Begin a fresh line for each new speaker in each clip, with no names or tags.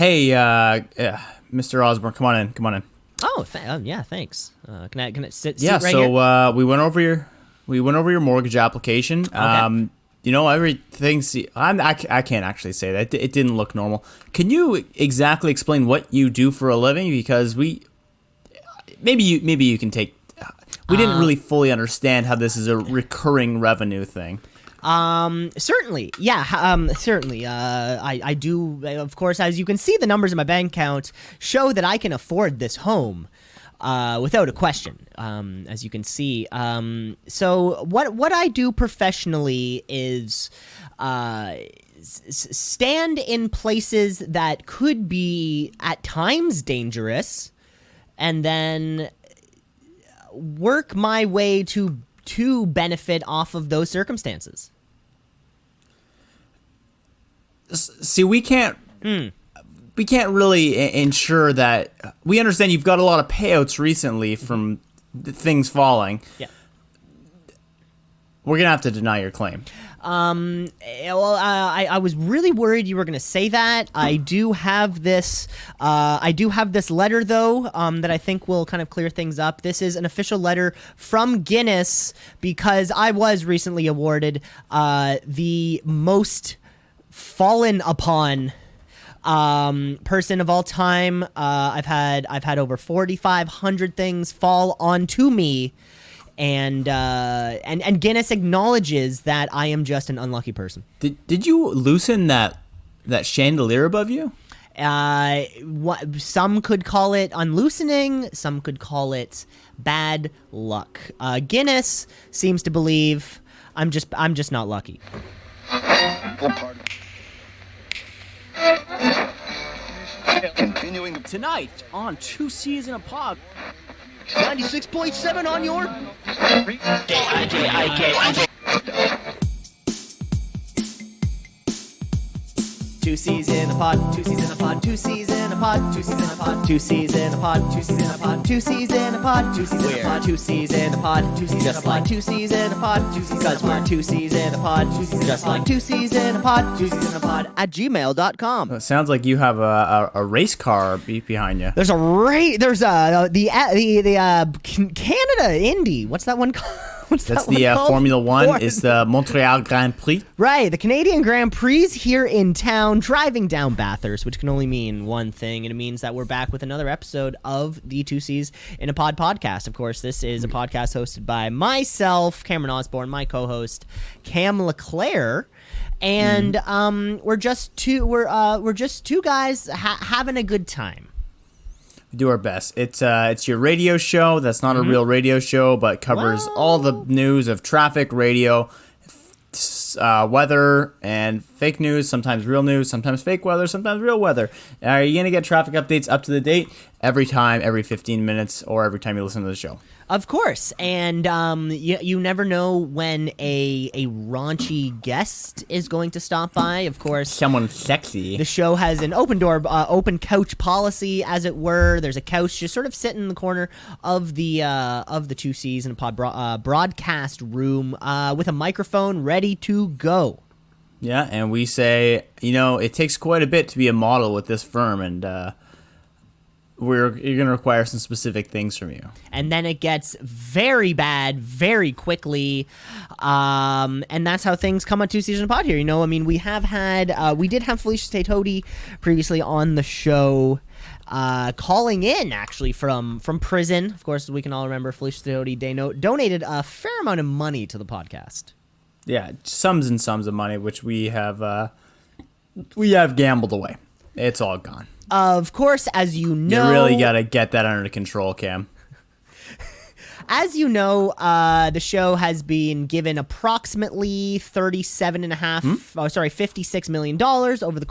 Hey, Mr. Osborne, come on in. Come on in.
Oh, yeah, thanks. Can I sit
Yeah.
right
So
here?
we went over your mortgage application.
Okay.
Everything's. I can't actually say that it didn't look normal. Can you exactly explain what you do for a living? Because maybe you can take. We didn't really fully understand how this is a recurring revenue thing.
Certainly. Yeah, certainly. I do, of course, as you can see, the numbers in my bank account show that I can afford this home, without a question, as you can see. So what I do professionally is, stand in places that could be at times dangerous, and then work my way to benefit off of those circumstances.
See, we can't really ensure that. We understand you've got a lot of payouts recently from things falling.
Yeah.
We're gonna have to deny your claim.
I was really worried you were going to say that. I do have this letter, though, that I think will kind of clear things up. This is an official letter from Guinness because I was recently awarded the most fallen upon person of all time. I've had over 4,500 things fall onto me. And Guinness acknowledges that I am just an unlucky person.
Did you loosen that chandelier above you?
Some could call it unloosening. Some could call it bad luck. Guinness seems to believe I'm just not lucky.
Continuing
Tonight on Two Seas in a Pod.
96.7 on your... Two C's in a pod, two C's in a pod, two C's in a pod, two C's in a pod, two C's in a pod, two C's in a pod, two C's in a pod, two C's in a pod, two C's in a pod, two C's just like two C's in a pod, two C's because we're two C's in a pod, two C's just like two C's in a pod, two C's in a pod at gmail.com.
It sounds like you have a race car behind you.
There's the Canada Indy. What's that one called?
That's the Formula One. Is the Montreal Grand Prix.
Right, the Canadian Grand Prix here in town, driving down Bathurst, which can only mean one thing, and it means that we're back with another episode of the Two C's in a Pod podcast. Of course, this is a podcast hosted by myself, Cameron Osborne, my co-host Cam LeClaire, and we're just two guys having a good time.
We do our best. It's your radio show. That's not a real radio show, but covers all the news of traffic, radio, weather, and fake news. Sometimes real news, sometimes fake weather, sometimes real weather. Are you gonna get traffic updates up to the date every 15 minutes, or every time you listen to the show?
Of course, and you never know when a raunchy guest is going to stop by. Of course,
Someone sexy.
the show has an open door, open couch policy, as it were. There's a couch just sort of sitting in the corner of the Two C's in a Pod broadcast room with a microphone ready to go.
Yeah, and we say, it takes quite a bit to be a model with this firm, and you're going to require some specific things from you.
And then it gets very bad very quickly, and that's how things come on Two Seasons Pod here. We have had, we did have Felicia Tate-Hody previously on the show, calling in actually from prison. Of course, we can all remember Felicia Tate-Hody donated a fair amount of money to the podcast.
Yeah, sums and sums of money, which we have gambled away. It's all gone.
Of course, as you know...
You really got to get that under control, Cam.
As you know, the show has been given approximately $56 million over the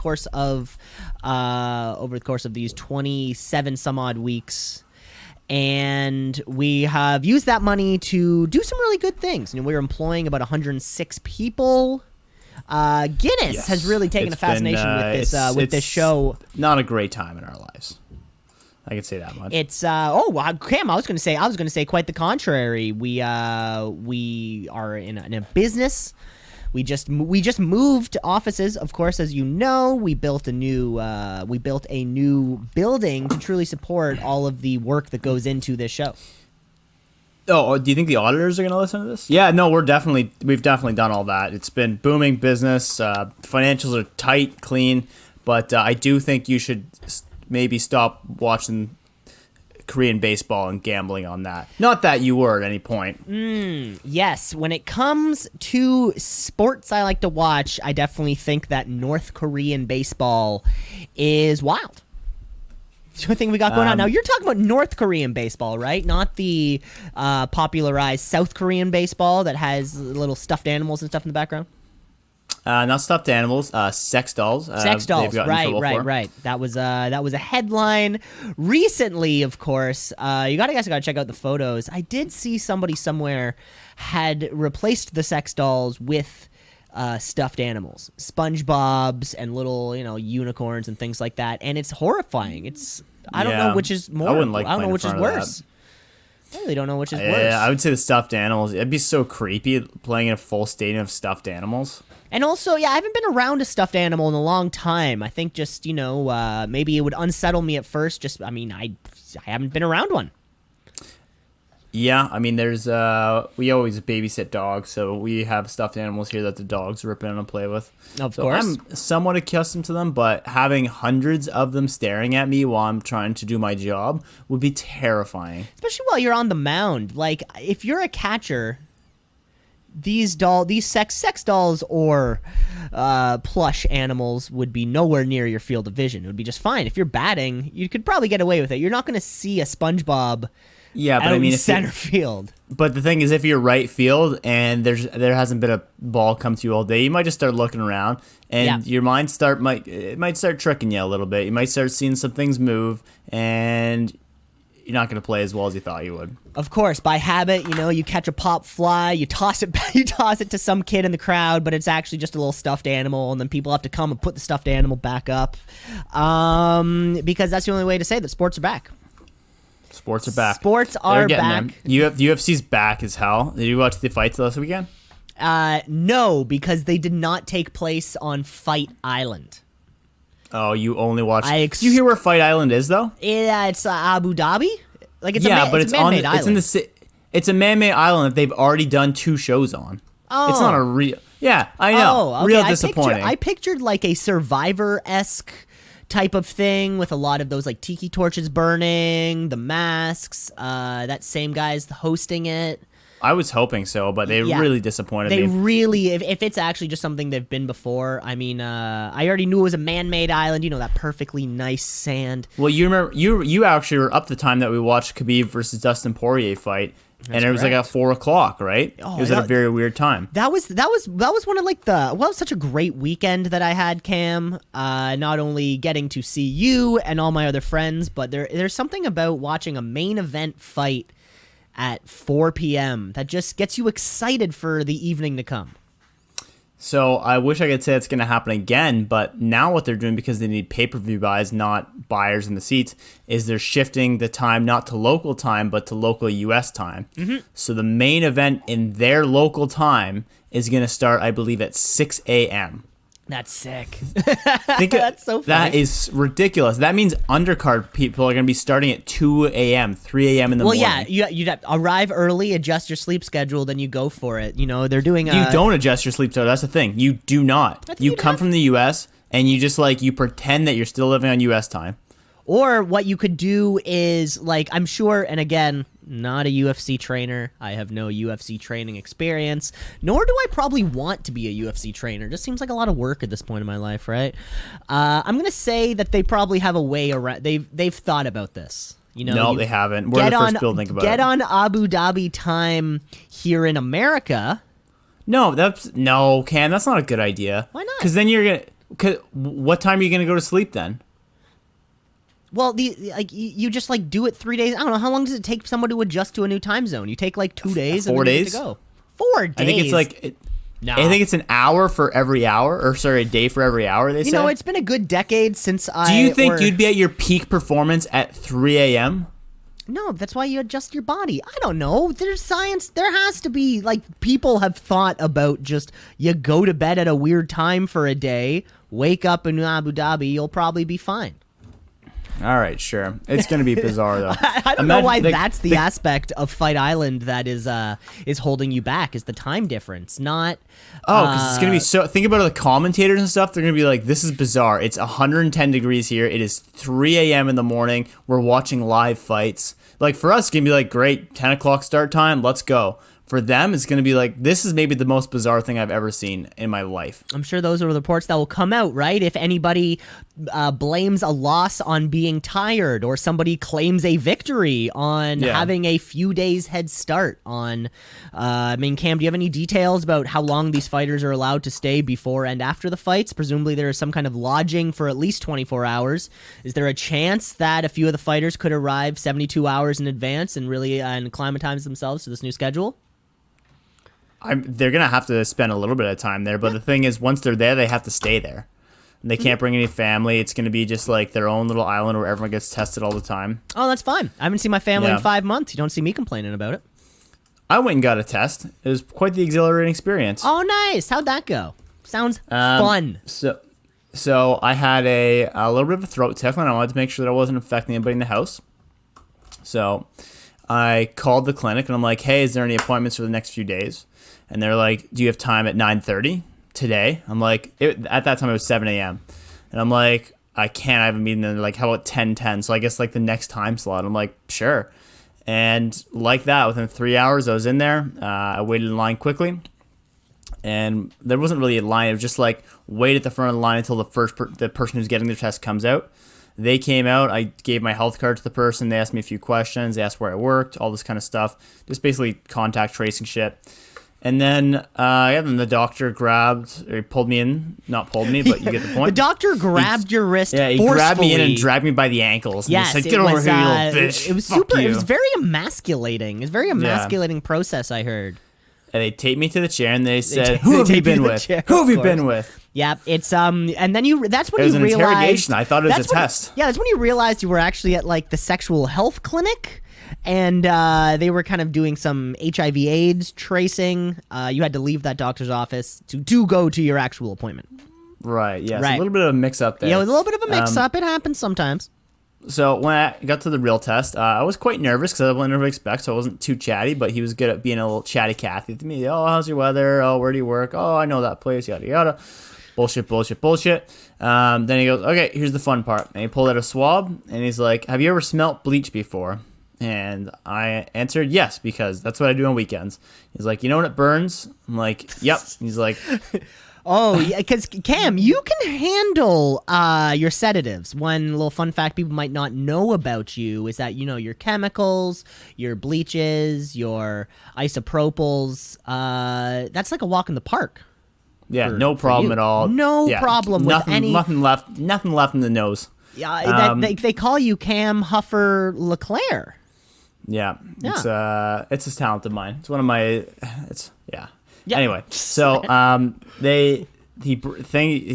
course of these 27 some odd weeks. And we have used that money to do some really good things. We're employing about 106 people. Guinness has really taken a fascination with this show.
Not a great time in our lives. I can say that much.
It's Cam, I was going to say quite the contrary. We are in a business We just moved offices, of course, as you know. We built a new building to truly support all of the work that goes into this show.
Oh, do you think the auditors are going to listen to this? Yeah, no, we've definitely done all that. It's been booming business. Financials are tight, clean, but I do think you should maybe stop watching Korean baseball and gambling on that. Not that you were at any point.
Yes, when it comes to sports I like to watch, I definitely think that North Korean baseball is wild. It's the only thing we got going on. Now, you're talking about North Korean baseball, right? Not the popularized South Korean baseball that has little stuffed animals and stuff in the background?
Not stuffed animals, sex dolls.
Sex dolls, right. That was a headline recently, of course. You guys gotta check out the photos. I did see somebody somewhere had replaced the sex dolls with stuffed animals, SpongeBob's and little unicorns and things like that, and it's horrifying. I don't know which is more. I don't know which is worse. I really don't know which is worse.
I would say the stuffed animals. It'd be so creepy playing in a full stadium of stuffed animals.
And also, I haven't been around a stuffed animal in a long time. I think just, maybe it would unsettle me at first. I haven't been around one.
Yeah, I mean, we always babysit dogs, so we have stuffed animals here that the dogs rip in and play with.
Of course.
I'm somewhat accustomed to them, but having hundreds of them staring at me while I'm trying to do my job would be terrifying.
Especially while you're on the mound. Like, if you're a catcher, these sex dolls or plush animals would be nowhere near your field of vision. It would be just fine. If you're batting, you could probably get away with it. You're not going to see a SpongeBob in center field.
But the thing is, if you're right field and there hasn't been a ball come to you all day, you might just start looking around, and your mind might start tricking you a little bit. You might start seeing some things move, and you're not going to play as well as you thought you would.
Of course, by habit, you catch a pop fly, you toss it to some kid in the crowd, but it's actually just a little stuffed animal, and then people have to come and put the stuffed animal back up, because that's the only way to say that sports are back.
Sports are back.
Sports are back.
UFC's back as hell. Did you watch the fights last weekend?
No, because they did not take place on Fight Island.
Oh, you only watched. Do you hear where Fight Island is, though?
Yeah, it's Abu Dhabi. Like it's a man-made island.
It's a man-made island that they've already done 2 shows on.
Oh,
it's not a real. Yeah, I know.
Oh, okay.
Real disappointing.
I pictured like a Survivor-esque type of thing with a lot of those like tiki torches burning, the masks. That same guy's hosting it.
I was hoping so, but they really disappointed me.
They really, if it's actually just something they've been before. I mean, I already knew it was a man-made island. That perfectly nice sand.
Well, you remember, you actually were up the time that we watched Khabib versus Dustin Poirier fight. And it was like at 4:00, right?
Oh,
it was at a very weird time.
That was one of like it was such a great weekend that I had, Cam. Not only getting to see you and all my other friends, but there's something about watching a main event fight at 4 p.m. that just gets you excited for the evening to come.
So I wish I could say it's going to happen again, but now what they're doing, because they need pay-per-view buys, not buyers in the seats, is they're shifting the time not to local time, but to local U.S. time. Mm-hmm. So the main event in their local time is going to start, I believe, at 6 a.m.
That's sick.
That's so funny. That is ridiculous. That means undercard people are going to be starting at 2 a.m., 3 a.m. in the morning.
Well, yeah, you'd have to arrive early, adjust your sleep schedule, then you go for it. They're doing
You don't adjust your sleep schedule. That's the thing. You do not. You come from the U.S., and you just, you pretend that you're still living on U.S. time.
Or what you could do is, I'm sure, and again, not a UFC trainer. I have no UFC training experience, nor do I probably want to be a UFC trainer. It just seems like a lot of work at this point in my life, right? I'm going to say that they probably have a way around. They've thought about this.
No, they haven't. We're the first people to think about it.
Get on Abu Dhabi time here in America.
No, Cam, that's not a good idea.
Why not?
Because then what time are you going to go to sleep then?
Well, you just do it 3 days. I don't know, how long does it take someone to adjust to a new time zone? You take 2 days.
4 days.
To go. 4 days.
I think it's No. I think it's an hour for every hour, or sorry, a day for every hour, they say.
It's been a good decade since
Do you think you'd be at your peak performance at 3 a.m.?
No, that's why you adjust your body. I don't know. There's science. There has to be, like, people have thought about just you go to bed at a weird time for a day, wake up in Abu Dhabi, you'll probably be fine.
All right, sure. It's going to be bizarre, though.
I don't know why that's the aspect of Fight Island that is holding you back, is the time difference, not...
Oh, because it's going to be so... Think about the commentators and stuff. They're going to be like, this is bizarre. It's 110 degrees here. It is 3 a.m. in the morning. We're watching live fights. Like, for us, it's going to be like, great, 10 o'clock start time. Let's go. For them, it's going to be like, this is maybe the most bizarre thing I've ever seen in my life.
I'm sure those are the reports that will come out, right? If anybody blames a loss on being tired, or somebody claims a victory on having a few days head start on... I mean, Cam, do you have any details about how long these fighters are allowed to stay before and after the fights? Presumably there is some kind of lodging for at least 24 hours. Is there a chance that a few of the fighters could arrive 72 hours in advance and really acclimatize themselves to this new schedule?
They're going to have to spend a little bit of time there, but the thing is, once they're there, they have to stay there. And they can't bring any family. It's going to be just like their own little island where everyone gets tested all the time.
Oh, that's fine. I haven't seen my family in 5 months. You don't see me complaining about it.
I went and got a test. It was quite the exhilarating experience.
Oh, nice. How'd that go? Sounds fun.
So I had a little bit of a throat tickle, and I wanted to make sure that I wasn't infecting anybody in the house. So I called the clinic, and I'm like, hey, is there any appointments for the next few days? And they're like, do you have time at 9:30 today? I'm like, at that time it was 7 a.m. And I'm like, I can't. I have a meeting. And they're like, how about 10:10? So I guess like the next time slot. I'm like, sure. And like that, within 3 hours, I was in there. I waited in line quickly. And there wasn't really a line. It was just like, wait at the front of the line until the person who's getting their test comes out. They came out. I gave my health card to the person. They asked me a few questions. They asked where I worked, all this kind of stuff. Just basically contact tracing shit. And then, then the doctor pulled me in. Not pulled me, but you get the point.
The doctor grabbed your wrist
he
forcefully.
Grabbed me in and dragged me by the ankles. And
yes,
he said, get over here, you little bitch.
It was
Fuck
super.
you.
It was very emasculating. It was a very emasculating process, I heard.
And they taped me to the chair and they said, who have you been with? Who have you been with?
Yeah, it's and then that's when
it was
you
an
realized.
Interrogation. I thought it was a test.
Yeah, that's when you realized you were actually at like the sexual health clinic. And they were kind of doing some HIV/AIDS tracing. You had to leave that doctor's office to go to your actual appointment.
Right, yeah.
Right.
So a little bit of a mix-up there.
Yeah, it was a little bit of a mix-up. It happens sometimes.
So when I got to the real test, I was quite nervous because I wasn't what I expect, so I wasn't too chatty, but he was good at being a little chatty Cathy to me. Oh, how's your weather? Oh, where do you work? Oh, I know that place, yada, yada. Bullshit. Then he goes, okay, here's the fun part. And he pulled out a swab, and he's like, have you ever smelt bleach before? And I answered yes, because that's what I do on weekends. He's like, you know when it burns? I'm like, yep. He's like...
Oh, yeah, because Cam, you can handle your sedatives. One little fun fact people might not know about you is that, your chemicals, your bleaches, your isopropyls, that's like a walk in the park.
Yeah, no problem at all.
No problem with any...
Nothing left in the nose.
Yeah, they call you Cam Huffer LeClaire.
Yeah, it's a talent of mine. It's one of my... Yeah. Anyway, so he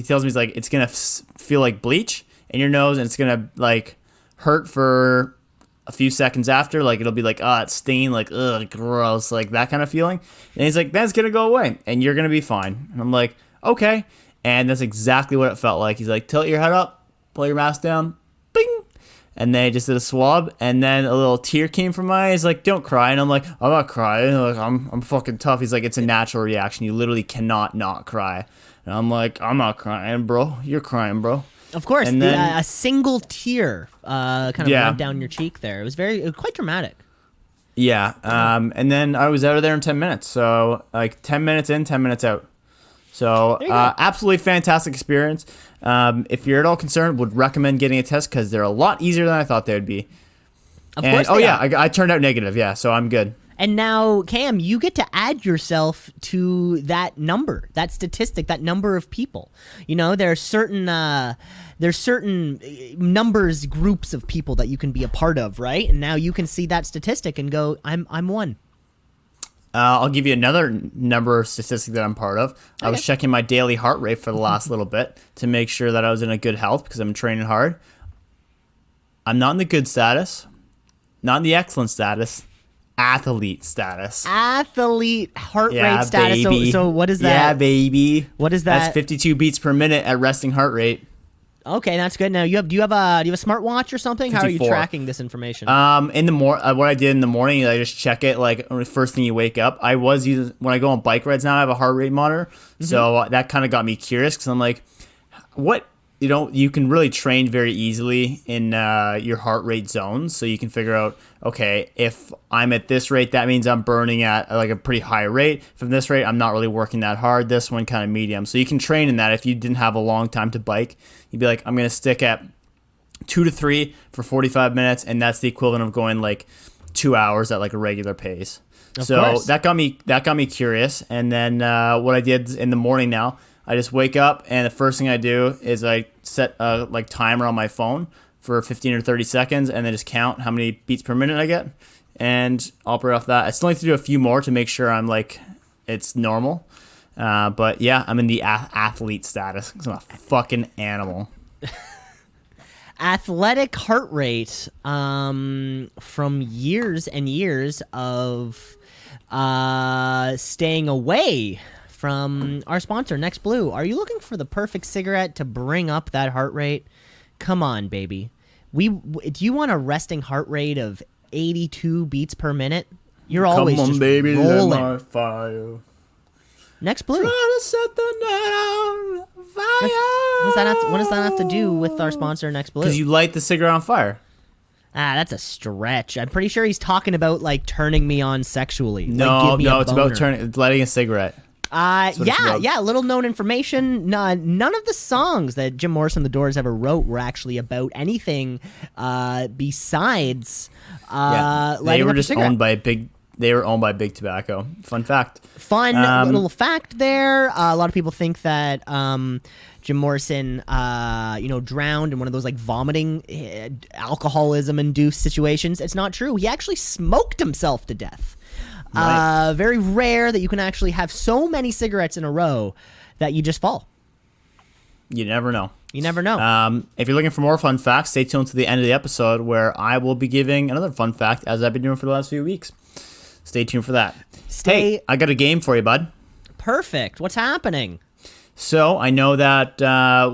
tells me, he's like, it's gonna feel like bleach in your nose, and it's gonna like hurt for a few seconds after. Like it'll be like, it's stinging, like ugh, gross, like that kind of feeling. And he's like, that's gonna go away, and you're gonna be fine. And I'm like, okay. And that's exactly what it felt like. He's like, tilt your head up, pull your mask down, bing. And then I just did a swab, and then a little tear came from my eye. He's like, don't cry. And I'm like, I'm not crying. Like, I'm fucking tough. He's like, it's a natural reaction. You literally cannot not cry. And I'm like, I'm not crying, bro. You're crying, bro.
Of course. And then, a single tear kind of went down your cheek there. It was quite dramatic.
Yeah. And then I was out of there in 10 minutes. So, like, 10 minutes in, 10 minutes out. So, absolutely fantastic experience. If you're at all concerned, would recommend getting a test because they're a lot easier than I thought they would be.
Of course they are.
I turned out negative, so I'm good.
And now, Cam, you get to add yourself to that number, that statistic, that number of people. There are certain numbers, groups of people that you can be a part of, right? And now you can see that statistic and go, I'm one.
I'll give you another number statistic that I'm part of. I was checking my daily heart rate for the last little bit to make sure that I was in a good health because I'm training hard. I'm not in the good status. not the excellent status, athlete status.
Athlete heart rate status.
Baby.
So what is that?
Yeah, baby.
What is that?
That's 52 beats per minute at resting heart rate.
Okay, that's good. Now, do you have a smartwatch or something?
54.
How are you tracking this information?
In the what I did in the morning is I just check it like first thing you wake up. I was using when I go on bike rides now. I have a heart rate monitor, so that kind of got me curious because I'm like, what? You can really train very easily in your heart rate zones, so you can figure out, okay, if I'm at this rate, that means I'm burning at like a pretty high rate. From this rate, I'm not really working that hard. This one kind of medium. So you can train in that. If you didn't have a long time to bike, you'd be like, I'm going to stick at 2 to 3 for 45 minutes, and that's the equivalent of going like 2 hours at like a regular pace.
Of
so
course.
that got me curious. And then what I did in the morning now, I just wake up, and the first thing I do is I set a like timer on my phone for 15 or 30 seconds, and then just count how many beats per minute I get, and operate off that. I still need to do a few more to make sure I'm like it's normal. But yeah, I'm in the athlete status because I'm a fucking animal.
Athletic heart rate from years and years of staying away from our sponsor, Next Blue. Are you looking for the perfect cigarette to bring up that heart rate? Come on, baby. Do you want a resting heart rate of 82 beats per minute? You're always
Come on,
just
baby,
rolling.
let my fire.
Next Blue.
Try to set the night on fire.
What does that have to do with our sponsor, Next Blue?
Because you light the cigarette on fire.
That's a stretch. I'm pretty sure he's talking about like turning me on sexually.
No,
it's
about lighting a cigarette.
Yeah. Little known information. None of the songs that Jim Morrison and the Doors ever wrote were actually about anything besides
they were just owned by big. They were owned by Big Tobacco. Fun fact.
Little fact there. A lot of people think that Jim Morrison, drowned in one of those like vomiting, alcoholism-induced situations. It's not true. He actually smoked himself to death. Right. Very rare that you can actually have so many cigarettes in a row that you just fall.
You never know.
You never know.
If you're looking for more fun facts, stay tuned to the end of the episode where I will be giving another fun fact as I've been doing for the last few weeks. Stay tuned for that. Hey, I got a game for you, bud.
Perfect. What's happening?
So I know that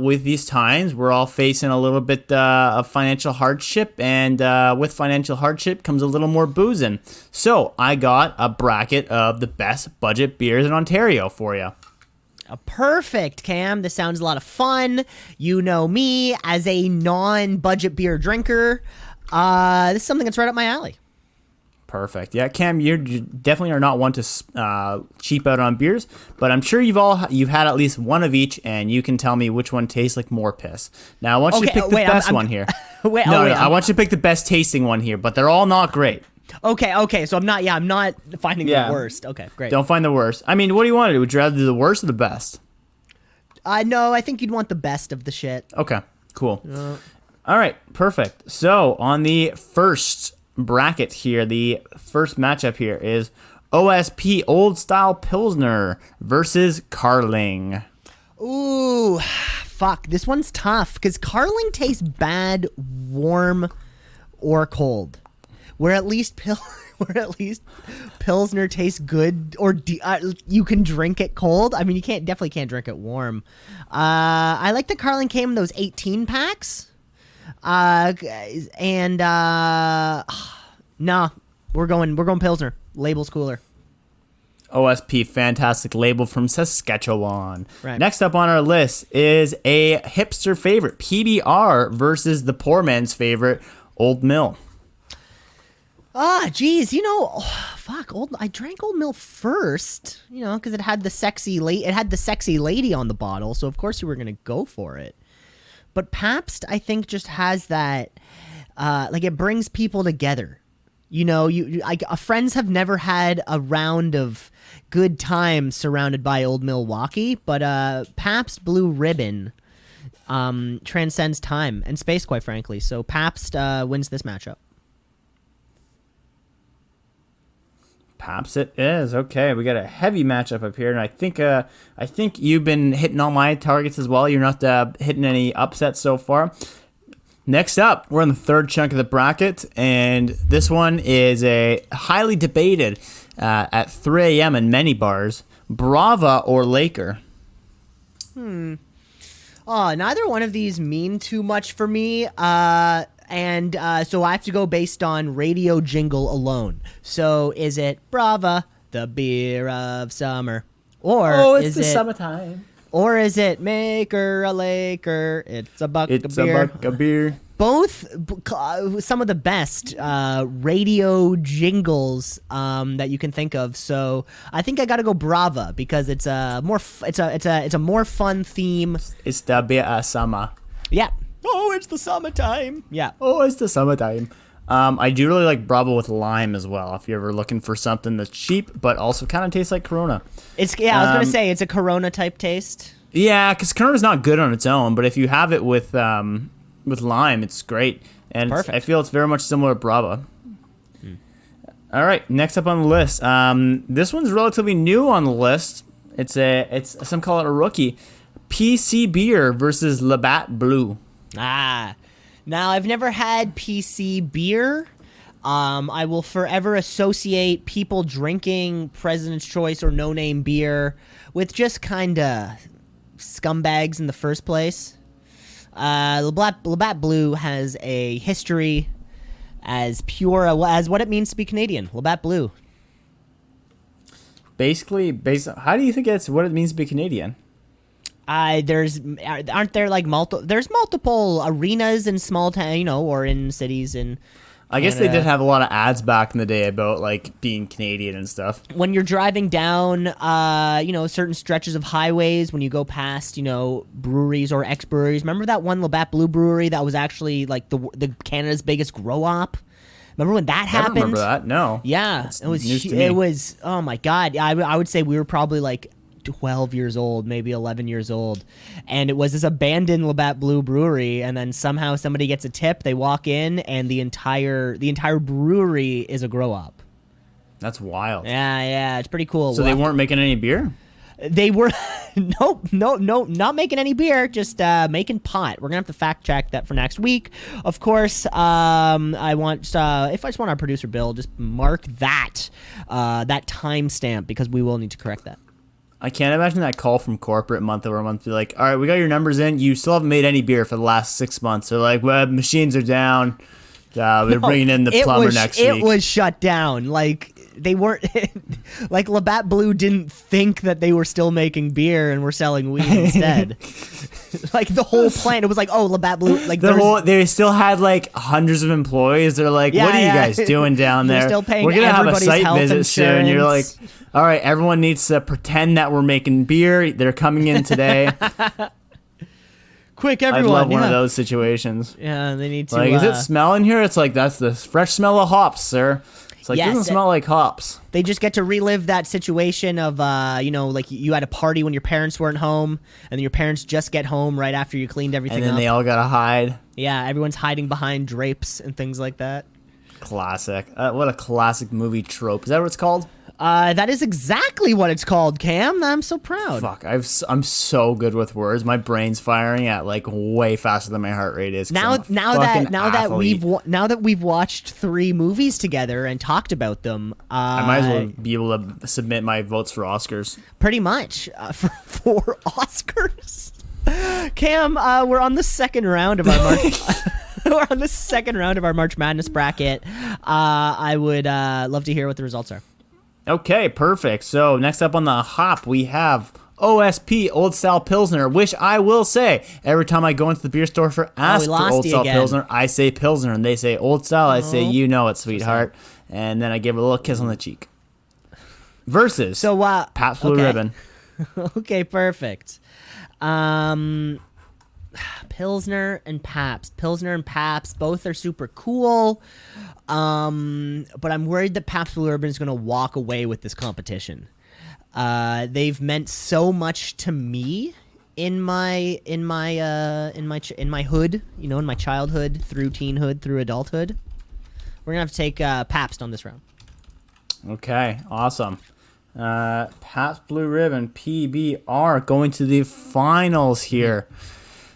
with these times, we're all facing a little bit of financial hardship, and with financial hardship comes a little more boozing. So I got a bracket of the best budget beers in Ontario for you.
Perfect, Cam. This sounds a lot of fun. You know me as a non-budget beer drinker. This is something that's right up my alley.
Perfect. Yeah, Cam, you definitely are not one to cheap out on beers, but I'm sure you've had at least one of each, and you can tell me which one tastes like more piss. Now, I want you to pick the best one here. I want you to pick the best tasting one here, but they're all not great.
Okay. So I'm not finding the worst. Okay, great.
Don't find the worst. I mean, what do you want to do? Would you rather do the worst or the best?
No, I think you'd want the best of the shit.
Okay, cool. All right, perfect. So on the first bracket here, the first matchup here is OSP Old Style Pilsner versus Carling.
Ooh, fuck. This one's tough because Carling tastes bad, warm, or cold. Where at least Pilsner tastes good, or you can drink it cold. I mean, you definitely can't drink it warm. I like that Carling came in those 18 packs. No, we're going Pilsner. Label's cooler.
OSP, fantastic label from Saskatchewan.
Right.
Next up on our list is a hipster favorite, PBR versus the poor man's favorite, Old Mill.
Geez, I drank Old Mill first, because it had the sexy lady on the bottle, so of course you were gonna go for it. But Pabst, I think, just has that, it brings people together. Friends have never had a round of good times surrounded by Old Milwaukee, but Pabst Blue Ribbon transcends time and space, quite frankly. So Pabst wins this matchup.
Pabst it is. Okay, we got a heavy matchup up here, and I think you've been hitting all my targets as well. You're not hitting any upsets so far. Next up, we're on the third chunk of the bracket, and this one is a highly debated at 3 a.m. in many bars. Brava or Laker?
Oh, neither one of these mean too much for me. So I have to go based on radio jingle alone. So is it Brava, the beer of summer? Or is it
summertime.
Or is it make her a Laker? It's a buck of beer.
A buck of beer.
Both some of the best radio jingles that you can think of. So I think I got to go Brava because it's a more it's a more fun theme.
It's the beer of summer.
Yeah. Oh, it's the summertime. Yeah.
Oh, it's the summertime. I do really like Bravo with lime as well. If you're ever looking for something that's cheap but also kind of tastes like Corona.
I was gonna say it's a Corona type taste.
Yeah, because Corona's not good on its own, but if you have it with lime, it's great, and I feel it's very much similar to Brava. All right, next up on the list. This one's relatively new on the list. It's some call it a rookie. PC beer versus Labatt Blue.
Now I've never had PC beer. I will forever associate people drinking President's Choice or No Name beer with just kind of scumbags in the first place. Labatt Blue has a history as pure as what it means to be Canadian. Labatt Blue.
Basically, how do you think it's what it means to be Canadian?
Aren't there like there's multiple arenas in small town, or in cities in
I guess they did have a lot of ads back in the day about like being Canadian and stuff.
When you're driving down certain stretches of highways, when you go past, breweries or ex-breweries. Remember that one Labatt Blue brewery that was actually like the Canada's biggest grow-op? Remember when that happened?
I don't remember that. No.
Yeah,
That's
it was
news to me.
it was oh my god. I would say we were probably like 12 years old, maybe 11 years old, and it was this abandoned Labatt Blue brewery, and then somehow somebody gets a tip, they walk in, and the entire brewery is a grow-op.
That's wild.
Yeah, it's pretty cool.
So they weren't making any beer?
They were no, not making any beer, just making pot. We're gonna have to fact check that for next week. Of course, if I just want our producer Bill, just mark that timestamp because we will need to correct that.
I can't imagine that call from corporate month over month. Be like, all right, we got your numbers in. You still haven't made any beer for the last 6 months. They're like, well, machines are down. We're bringing in the plumber next week.
It was shut down. Like, they weren't... like, Labatt Blue didn't think that they were still making beer and were selling weed instead. Like, the whole plant, it was like, oh, Labatt Blue... Like,
they still had, like, hundreds of employees. They're like, what are you guys doing down there?
They're still paying
We're going to have a site visit
insurance.
soon. You're like, all right, everyone needs to pretend that we're making beer. They're coming in today.
Quick, everyone.
I love one of those situations.
Yeah, they need to...
Like, is it smelling here? It's like, that's the fresh smell of hops, sir. It's like,
Yes,
it doesn't smell like hops.
They just get to relive that situation of, like you had a party when your parents weren't home, and then your parents just get home right after you cleaned everything up.
And then they all gotta hide.
Yeah, everyone's hiding behind drapes and things like that.
Classic. What a classic movie trope. Is that what it's called?
That is exactly what it's called, Cam. I'm so proud.
Fuck, I'm so good with words. My brain's firing at like way faster than my heart rate is.
Now that we've watched 3 movies together and talked about them,
I might as well be able to submit my votes for Oscars.
Pretty much for Oscars. Cam, we're on the second round of our March. We're on the second round of our March Madness bracket. I would love to hear what the results are.
Okay, perfect. So next up on the hop, we have OSP, Old Style Pilsner, which I will say, every time I go into the beer store for ask for Old Style Pilsner, I say Pilsner, and they say Old Style. I say, you know it, sweetheart. And then I give it a little kiss on the cheek. Versus Pabst Blue Ribbon.
Okay, perfect. Pilsner and Pabst. Pilsner and Pabst, both are super cool. But I'm worried that Pabst Blue Ribbon is going to walk away with this competition. They've meant so much to me in my hood, in my childhood, through teenhood, through adulthood. We're gonna have to take Pabst on this round.
Okay, awesome. Pabst Blue Ribbon PBR going to the finals here.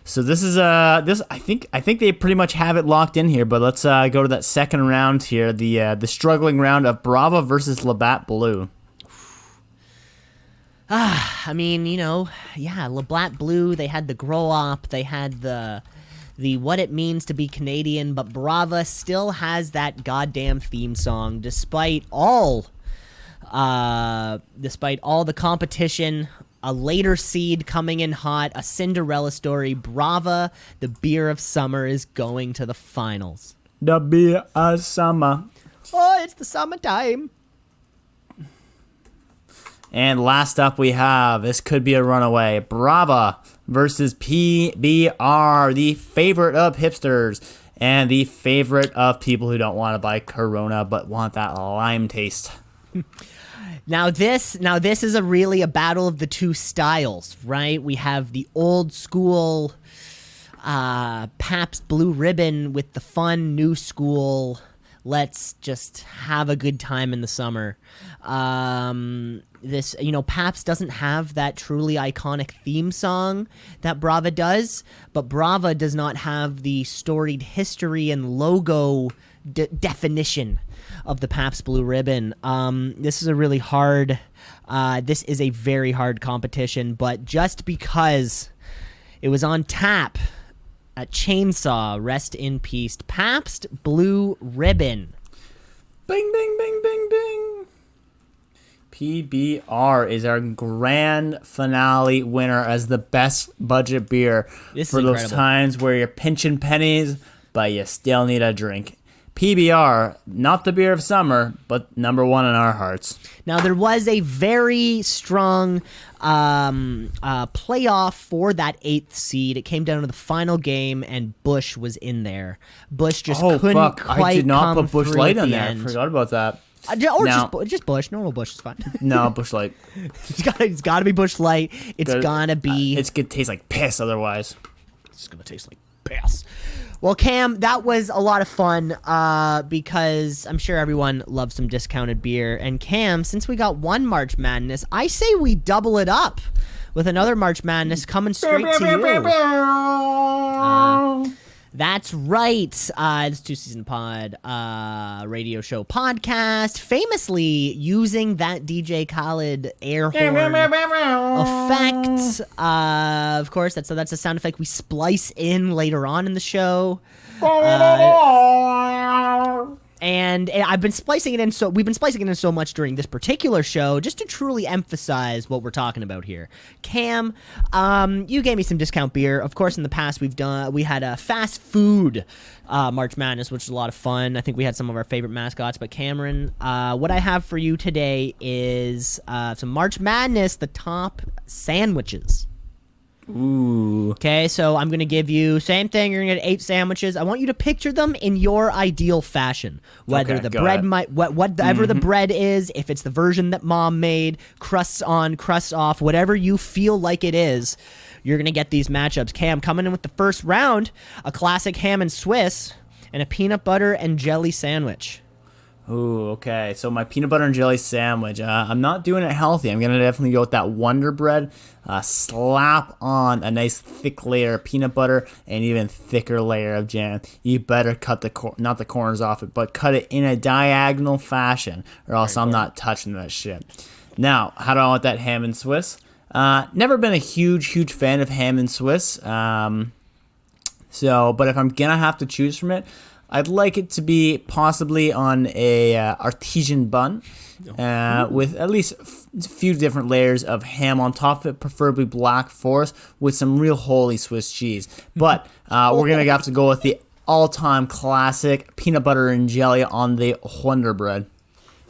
So this is I think they pretty much have it locked in here, but let's go to that second round here, the struggling round of Brava versus Labatt Blue.
I mean, Labatt Blue, they had the grow up, they had the what it means to be Canadian, but Brava still has that goddamn theme song despite all the competition. A later seed coming in hot, a Cinderella story. Brava, the beer of summer, is going to the finals.
The beer of summer.
Oh, it's the summertime.
And last up we have, this could be a runaway, Brava versus PBR, the favorite of hipsters and the favorite of people who don't want to buy Corona but want that lime taste.
Now this is really a battle of the two styles, right? We have the old school Pabst Blue Ribbon with the fun new school. Let's just have a good time in the summer. Pabst doesn't have that truly iconic theme song that Brava does, but Brava does not have the storied history and logo definition of the Pabst Blue Ribbon. This is a very hard competition, but just because it was on tap at Chainsaw, rest in peace, Pabst Blue Ribbon.
Bing, bing, bing, bing, bing. PBR is our grand finale winner as the best budget beer for those times where you're pinching pennies, but you still need a drink. PBR, not the beer of summer, but number one in our hearts.
Now, there was a very strong playoff for that 8th seed. It came down to the final game, and Busch was in there. Busch just couldn't quite
I did not
come
put Busch
through
Light
at
in
the
there.
end.
Forgot about that.
Just Busch. Normal Busch is fine.
No, Busch Light.
It's got to be Busch Light. It's gonna be.
It's gonna taste like piss otherwise.
It's gonna taste like piss. Well, Cam, that was a lot of fun because I'm sure everyone loves some discounted beer. And Cam, since we got one March Madness, I say we double it up with another March Madness coming straight to you. That's right. It's Two Season Pod radio show podcast, famously using that DJ Khaled air horn effect. Of course, that's a sound effect we splice in later on in the show. And we've been splicing it in so much during this particular show just to truly emphasize what we're talking about here. Cam, you gave me some discount beer. Of course, in the past we had a fast food March Madness, which was a lot of fun. I think we had some of our favorite mascots. But Cameron, what I have for you today is some March Madness, the top sandwiches.
Ooh.
Okay, so I'm going to give you, same thing, you're going to get 8 sandwiches. I want you to picture them in your ideal fashion. Whether the bread whatever the bread is, if it's the version that mom made, crusts on, crusts off, whatever you feel like it is, you're going to get these matchups. Cam, coming in with the first round, a classic ham and Swiss, and a peanut butter and jelly sandwich.
Ooh, okay. So my peanut butter and jelly sandwich. I'm not doing it healthy. I'm gonna definitely go with that Wonder Bread. Slap on a nice thick layer of peanut butter and even thicker layer of jam. You better cut not the corners off it, but cut it in a diagonal fashion, or else I'm not touching that shit. Now, how do I want that ham and Swiss? Never been a huge fan of ham and Swiss. But if I'm gonna have to choose from it, I'd like it to be possibly on a artesian bun with at least a few different layers of ham on top of it, preferably Black Forest with some real holy Swiss cheese. But we're going to have to go with the all-time classic peanut butter and jelly on the Wonder Bread.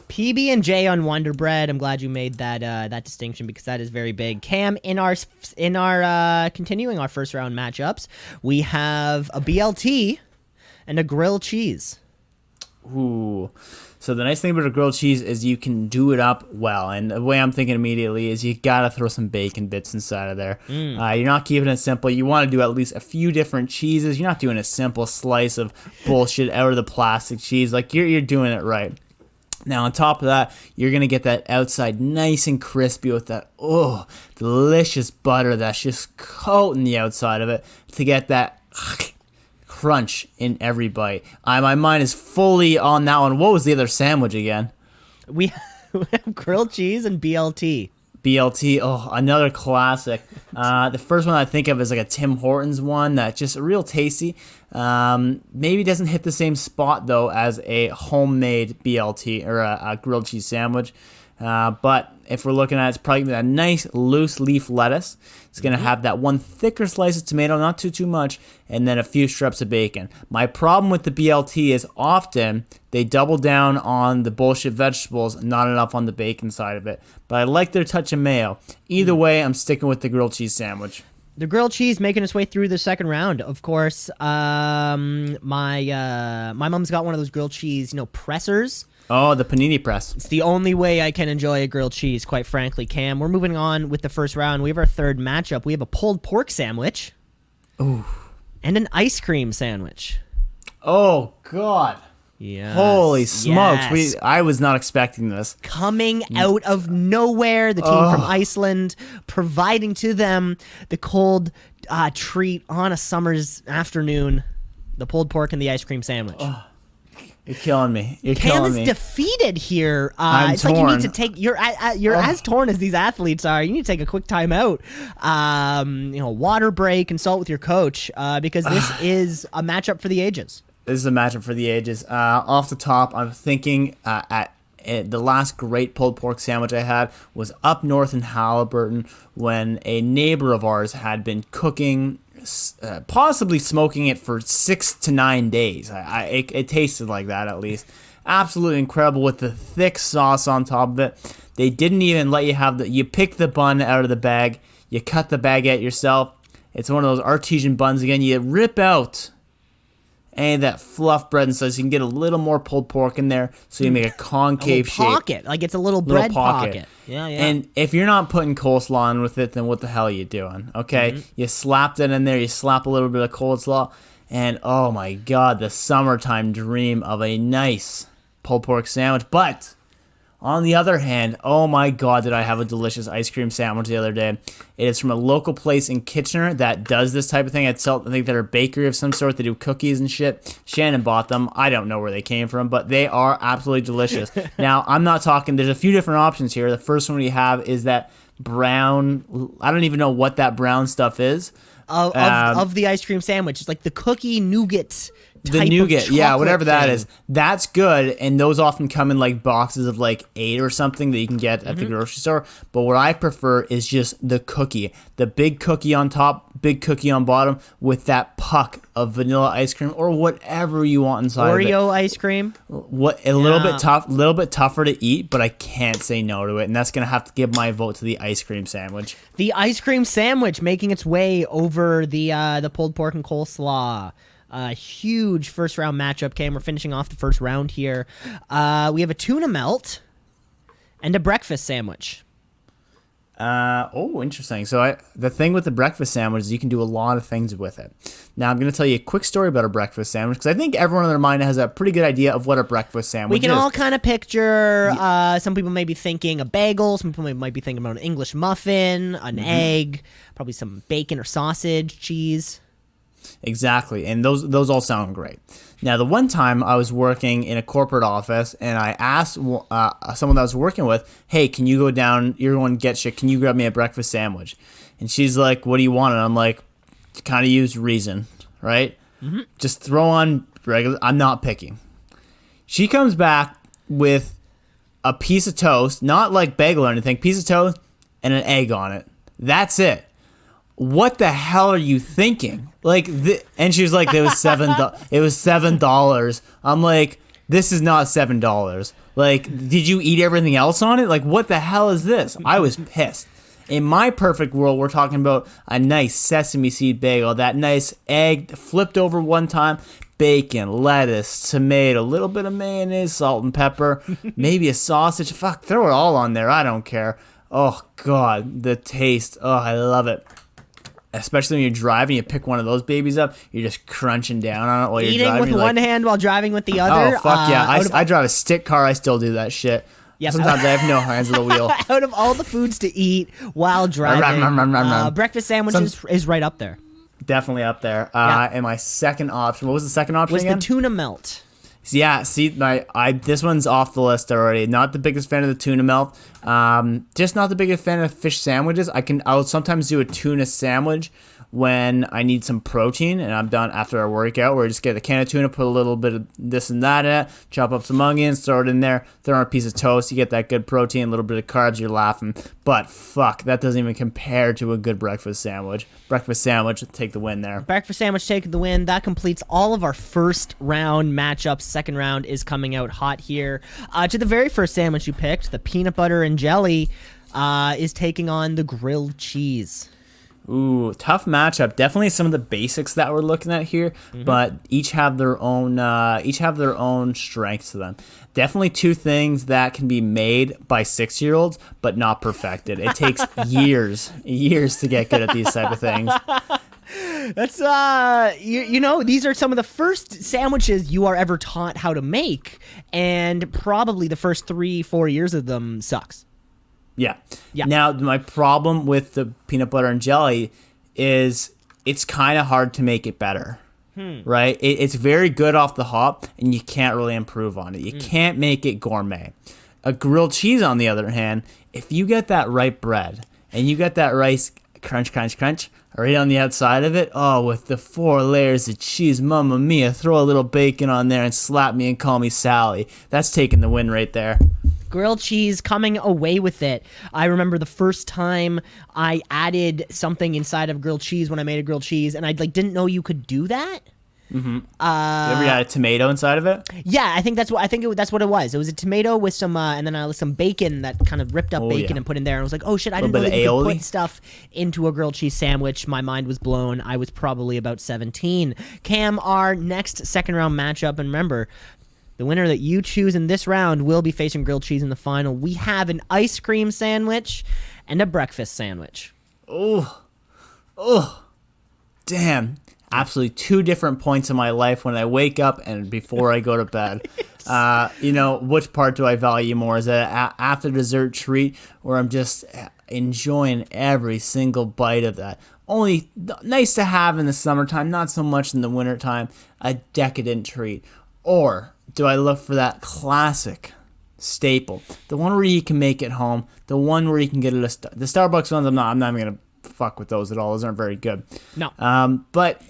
PB&J on Wonder Bread. I'm glad you made that distinction because that is very big. Cam, in our continuing our first round matchups, we have a BLT and a grilled cheese.
Ooh. So the nice thing about a grilled cheese is you can do it up well. And the way I'm thinking immediately is you got to throw some bacon bits inside of there. You're not keeping it simple. You want to do at least a few different cheeses. You're not doing a simple slice of bullshit out of the plastic cheese. Like, you're doing it right. Now, on top of that, you're going to get that outside nice and crispy with that, delicious butter that's just coating the outside of it to get that crunch in every bite. My mind is fully on that one. What was the other sandwich again?
We have grilled cheese and BLT.
BLT, another classic. The first one I think of is like a Tim Hortons one that's just real tasty. Maybe doesn't hit the same spot though as a homemade BLT or a grilled cheese sandwich. But if we're looking at it, it's probably a nice loose leaf lettuce. It's going to have that one thicker slice of tomato, not too much, and then a few strips of bacon. My problem with the BLT is often they double down on the bullshit vegetables, not enough on the bacon side of it. But I like their touch of mayo. Either way, I'm sticking with the grilled cheese sandwich.
The grilled cheese making its way through the second round. Of course, my mom's got one of those grilled cheese, pressers.
Oh, the panini press.
It's the only way I can enjoy a grilled cheese, quite frankly, Cam. We're moving on with the first round. We have our third matchup. We have a pulled pork sandwich.
Ooh.
And an ice cream sandwich.
Oh, God.
Yeah.
Holy smokes.
Yes.
I was not expecting this.
Coming out of nowhere, the team from Iceland providing to them the cold treat on a summer's afternoon, the pulled pork and the ice cream sandwich.
You're killing me.
Cam is defeated here.
I'm
it's
torn.
like you need to take. You're as torn as these athletes are. You need to take a quick time out. Water break, consult with your coach because this is a matchup for the ages.
This is a matchup for the ages. Off the top, I'm thinking the last great pulled pork sandwich I had was up north in Halliburton when a neighbor of ours had been cooking, possibly smoking it for 6 to 9 days. It tasted like that at least. Absolutely incredible with the thick sauce on top of it. They didn't even let you have you pick the bun out of the bag, you cut the baguette yourself. It's one of those artesian buns again. You rip out and that fluff bread and stuff, so you can get a little more pulled pork in there, so you make a concave shape.
Pocket, like it's a little bread pocket. Yeah.
And if you're not putting coleslaw in with it, then what the hell are you doing? Okay, You slapped it in there. You slap a little bit of coleslaw, and oh my God, the summertime dream of a nice pulled pork sandwich. But on the other hand, oh my God, did I have a delicious ice cream sandwich the other day. It is from a local place in Kitchener that does this type of thing. I think they're a bakery of some sort. They do cookies and shit. Shannon bought them. I don't know where they came from, but they are absolutely delicious. Now, I'm not talking, there's a few different options here. The first one we have is that brown, I don't even know what that brown stuff is.
Of the ice cream sandwich. It's like the cookie nougat.
The nougat, yeah, whatever that is. That's good, and those often come in like boxes of like 8 or something that you can get at the grocery store. But what I prefer is just the cookie. The big cookie on top, big cookie on bottom with that puck of vanilla ice cream or whatever you want inside of it.
Oreo ice cream.
Little bit tougher to eat, but I can't say no to it, and that's going to have to give my vote to the ice cream sandwich.
The ice cream sandwich making its way over the pulled pork and coleslaw. Huge first round matchup, Cam. We're finishing off the first round here. We have a tuna melt and a breakfast sandwich.
Interesting. So the thing with the breakfast sandwich is you can do a lot of things with it. Now I'm going to tell you a quick story about a breakfast sandwich because I think everyone in their mind has a pretty good idea of what a breakfast sandwich is.
We can all kind of picture, some people may be thinking a bagel, some people might be thinking about an English muffin, an egg, probably some bacon or sausage, cheese.
Exactly, and those all sound great. Now, the one time I was working in a corporate office, and I asked someone that I was working with, hey, can you go down, you're going to get shit, can you grab me a breakfast sandwich? And she's like, what do you want? And I'm like, kind of use reason, right? Just throw on regular, I'm not picking. She comes back with a piece of toast, not like bagel or anything, piece of toast and an egg on it. That's it. What the hell are you thinking? Like, and she was like, it was $7. I'm like, this is not $7. Like, did you eat everything else on it? Like, what the hell is this? I was pissed. In my perfect world, we're talking about a nice sesame seed bagel, that nice egg flipped over one time, bacon, lettuce, tomato, a little bit of mayonnaise, salt and pepper, maybe a sausage. Fuck, throw it all on there. I don't care. Oh, God, the taste. Oh, I love it. especially when you're driving, you pick one of those babies up, you're just crunching down on it while you're
Eating
driving.
with one hand while driving with the other.
Oh, fuck yeah. I drive a stick car. I still do that shit.
Yep.
Sometimes I have no hands on the wheel.
Out of all the foods to eat while driving, breakfast sandwiches is right up there.
Definitely up there.
Yeah.
And my second option, what was the second option
Was
again?
the tuna melt.
Yeah, see, this one's off the list already. Not the biggest fan of the tuna melt. Just not the biggest fan of fish sandwiches. I'll sometimes do a tuna sandwich when I need some protein and I'm done after a workout, where I just get a can of tuna, put a little bit of this and that in it, chop up some onions, throw it in there, throw on a piece of toast. You get that good protein, a little bit of carbs, you're laughing. But fuck, that doesn't even compare to a good breakfast sandwich. Breakfast sandwich, take the win there.
Breakfast sandwich taking the win. That completes all of our first round matchups. Second round is coming out hot here. To the very first sandwich you picked, the peanut butter and jelly is taking on the grilled cheese.
Ooh, tough matchup. Definitely some of the basics that we're looking at here, but each have their own strengths to them. Definitely two things that can be made by 6-year-olds, but not perfected. It takes years to get good at these type of things.
That's you know, these are some of the first sandwiches you are ever taught how to make, and probably the first 3-4 years of them sucks.
Yeah.
Yeah.
Now, my problem with the peanut butter and jelly is it's kind of hard to make it better, right? It's very good off the hop, and you can't really improve on it. You can't make it gourmet. A grilled cheese, on the other hand, if you get that right bread and you get that rice crunch, crunch, crunch, right on the outside of it, oh, with the 4 layers of cheese, mamma mia, throw a little bacon on there and slap me and call me Sally. That's taking the win right there.
Grilled cheese coming away with it. I remember the first time I added something inside of grilled cheese when I made a grilled cheese, and I didn't know you could do that.
You ever got a tomato inside of it?
Yeah, I think that's what it was. It was a tomato with some and then some bacon, that kind of ripped up bacon and put in there. And I was like, oh shit, I didn't know that you could put stuff into a grilled cheese sandwich. My mind was blown. I was probably about 17. Cam, our next second round matchup, and remember, the winner that you choose in this round will be facing grilled cheese in the final. We have an ice cream sandwich and a breakfast sandwich.
Oh, damn. Absolutely two different points in my life, when I wake up and before I go to bed. Which part do I value more? Is it an after dessert treat, or I'm just enjoying every single bite of that? Only nice to have in the summertime, not so much in the wintertime. A decadent treat. Or do I look for that classic staple, the one where you can make it home, the one where you can get it the Starbucks ones? I'm not even gonna fuck with those at all. Those aren't very good.
No.
But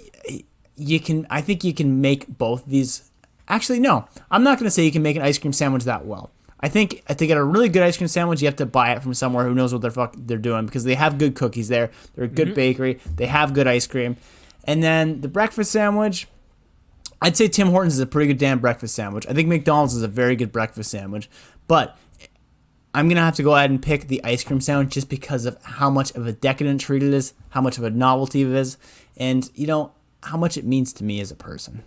I think you can make both of these. Actually, no, I'm not gonna say you can make an ice cream sandwich that well. I think to get a really good ice cream sandwich, you have to buy it from somewhere who knows what they're doing, because they have good cookies there. They're a good bakery. They have good ice cream. And then the breakfast sandwich, I'd say Tim Hortons is a pretty good damn breakfast sandwich. I think McDonald's is a very good breakfast sandwich. But I'm going to have to go ahead and pick the ice cream sandwich, just because of how much of a decadent treat it is, how much of a novelty it is, and, how much it means to me as a person.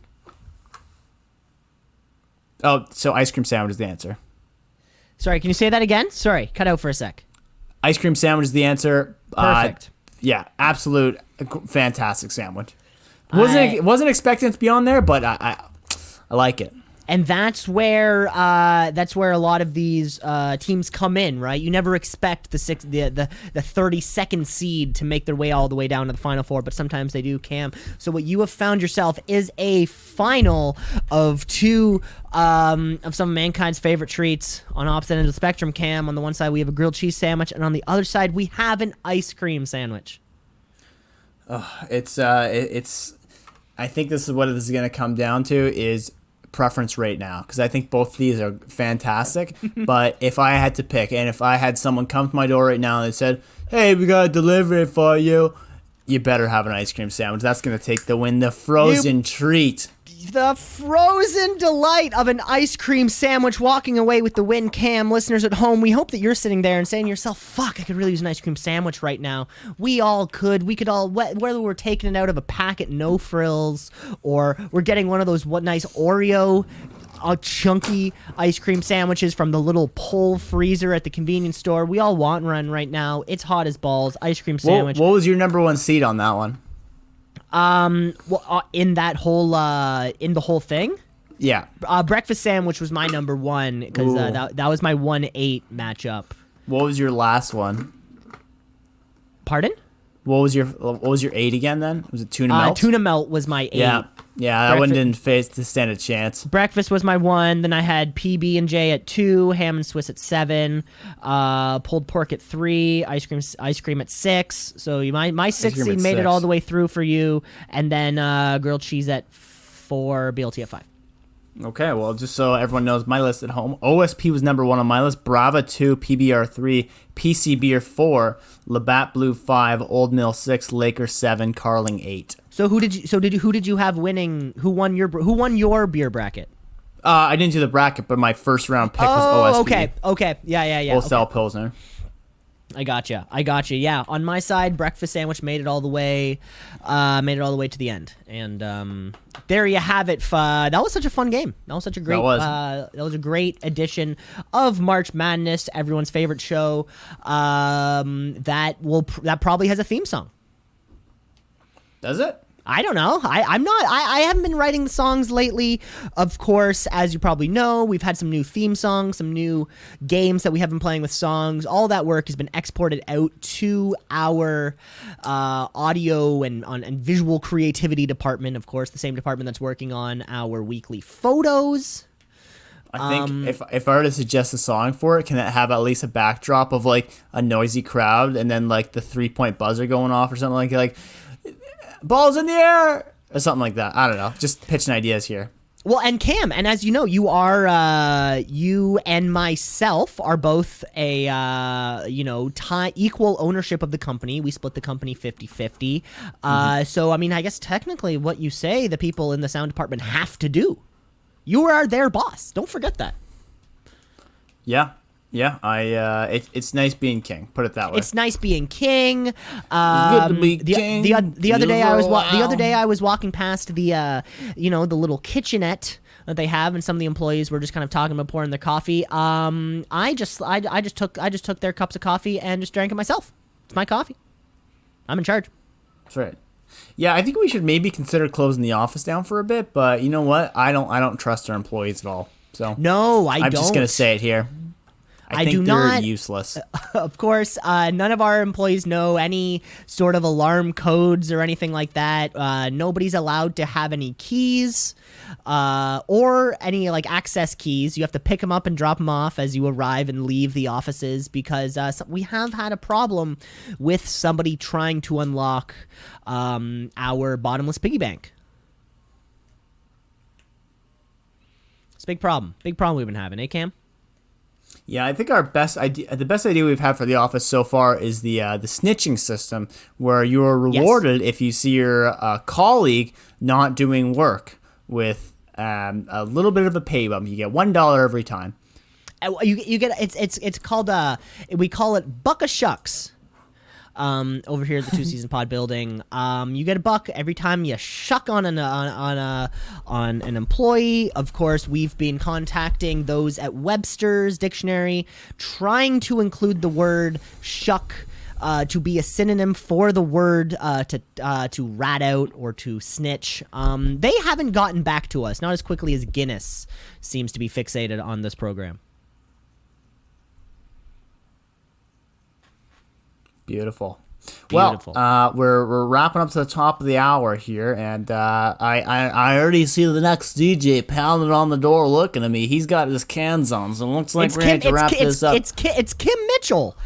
Oh, so ice cream sandwich is the answer.
Sorry, can you say that again? Sorry, cut out for a sec.
Ice cream sandwich is the answer.
Perfect.
Yeah, absolute fantastic sandwich. Wasn't expecting it to be on there, but I like it.
And that's where a lot of these teams come in, right? You never expect the 32nd seed to make their way all the way down to the Final Four, but sometimes they do, Cam. So what you have found yourself is a final of two of some of mankind's favorite treats on opposite end of the spectrum, Cam. On the one side, we have a grilled cheese sandwich, and on the other side, we have an ice cream sandwich.
It's I think this is what this is going to come down to, is preference right now, because I think both of these are fantastic. But if I had to pick, and if I had someone come to my door right now and they said, hey, we got a delivery for you, you better have an ice cream sandwich. That's going to take the win. The frozen treat.
The frozen delight of an ice cream sandwich walking away with the win, Cam. Listeners at home, we hope that you're sitting there and saying to yourself, fuck, I could really use an ice cream sandwich right now. We all could. We could all, whether we're taking it out of a packet, no frills, or we're getting one of those nice Oreo chunky ice cream sandwiches from the little pull freezer at the convenience store. We all want one right now. It's hot as balls. Ice cream sandwich.
What was your number one seed on that one?
Well, in that whole in the whole thing.
Yeah.
Breakfast sandwich was my number one because that was my 1-8 matchup.
What was your last one?
Pardon?
What was your 8 again then? Was it tuna melt?
Tuna melt was my 8.
Yeah. Yeah, that one didn't stand a chance.
Breakfast was my 1. Then I had PB&J at 2, ham and Swiss at 7, pulled pork at 3, ice cream at 6. So my 6 seed made it all the way through for you, and then grilled cheese at 4, BLT at 5.
Okay, well, just so everyone knows my list at home, OSP was number 1 on my list, Brava 2, PBR 3, PC Beer 4, Labatt Blue 5, Old Mill 6, Laker 7, Carling 8.
So who did you have winning? Who won your beer bracket?
I didn't do the bracket, but my first round pick was OSP.
Okay. Yeah.
Wholesale Pilsner.
I gotcha. Yeah, on my side, breakfast sandwich made it all the way to the end, and there you have it. That was such a fun game. That was such a great. That was a great edition of March Madness, everyone's favorite show. That probably has a theme song.
Does it?
I don't know. I haven't been writing the songs lately. Of course, as you probably know, we've had some new theme songs, some new games that we have been playing with songs. All that work has been exported out to our audio and visual creativity department. Of course, the same department that's working on our weekly photos.
I think if I were to suggest a song for it, can it have at least a backdrop of like a noisy crowd and then like the 3-point buzzer going off or something like balls in the air or something like that? I don't know. Just pitching ideas here.
Well, and Cam, and as you know, you and myself are both a equal ownership of the company. We split the company 50-50. So I mean, I guess technically what you say the people in the sound department have to do. You are their boss. Don't forget that.
Yeah. It's nice being king. Put it that way.
It's nice being king.
It's good to be king.
The other day I was walking past the little kitchenette that they have, and some of the employees were just kind of talking about pouring their coffee. I just took their cups of coffee and just drank it myself. It's my coffee. I'm in charge.
That's right. Yeah, I think we should maybe consider closing the office down for a bit. But you know what? I don't trust our employees at all. So
no, I'm
just gonna say it here. I think they're useless.
Of course, none of our employees know any sort of alarm codes or anything like that. Nobody's allowed to have any keys or any access keys. You have to pick them up and drop them off as you arrive and leave the offices because we have had a problem with somebody trying to unlock our bottomless piggy bank. It's a big problem. Big problem we've been having, Cam?
Yeah, I think the best idea we've had for the office so far is the snitching system, where you are rewarded if you see your colleague not doing work with a little bit of a pay bump. You get $1 every time.
You get it's called we call it buck of shucks. Over here at the Two Season Pod building, you get $1 every time you shuck on an employee. Of course, we've been contacting those at Webster's Dictionary, trying to include the word shuck to be a synonym for the word to rat out or to snitch. They haven't gotten back to us, not as quickly as Guinness seems to be fixated on this program.
Beautiful. Well, we're wrapping up to the top of the hour here, and I already see the next DJ pounding on the door, looking at me. He's got his cans on, so it looks like we're going to wrap this up.
It's Kim Mitchell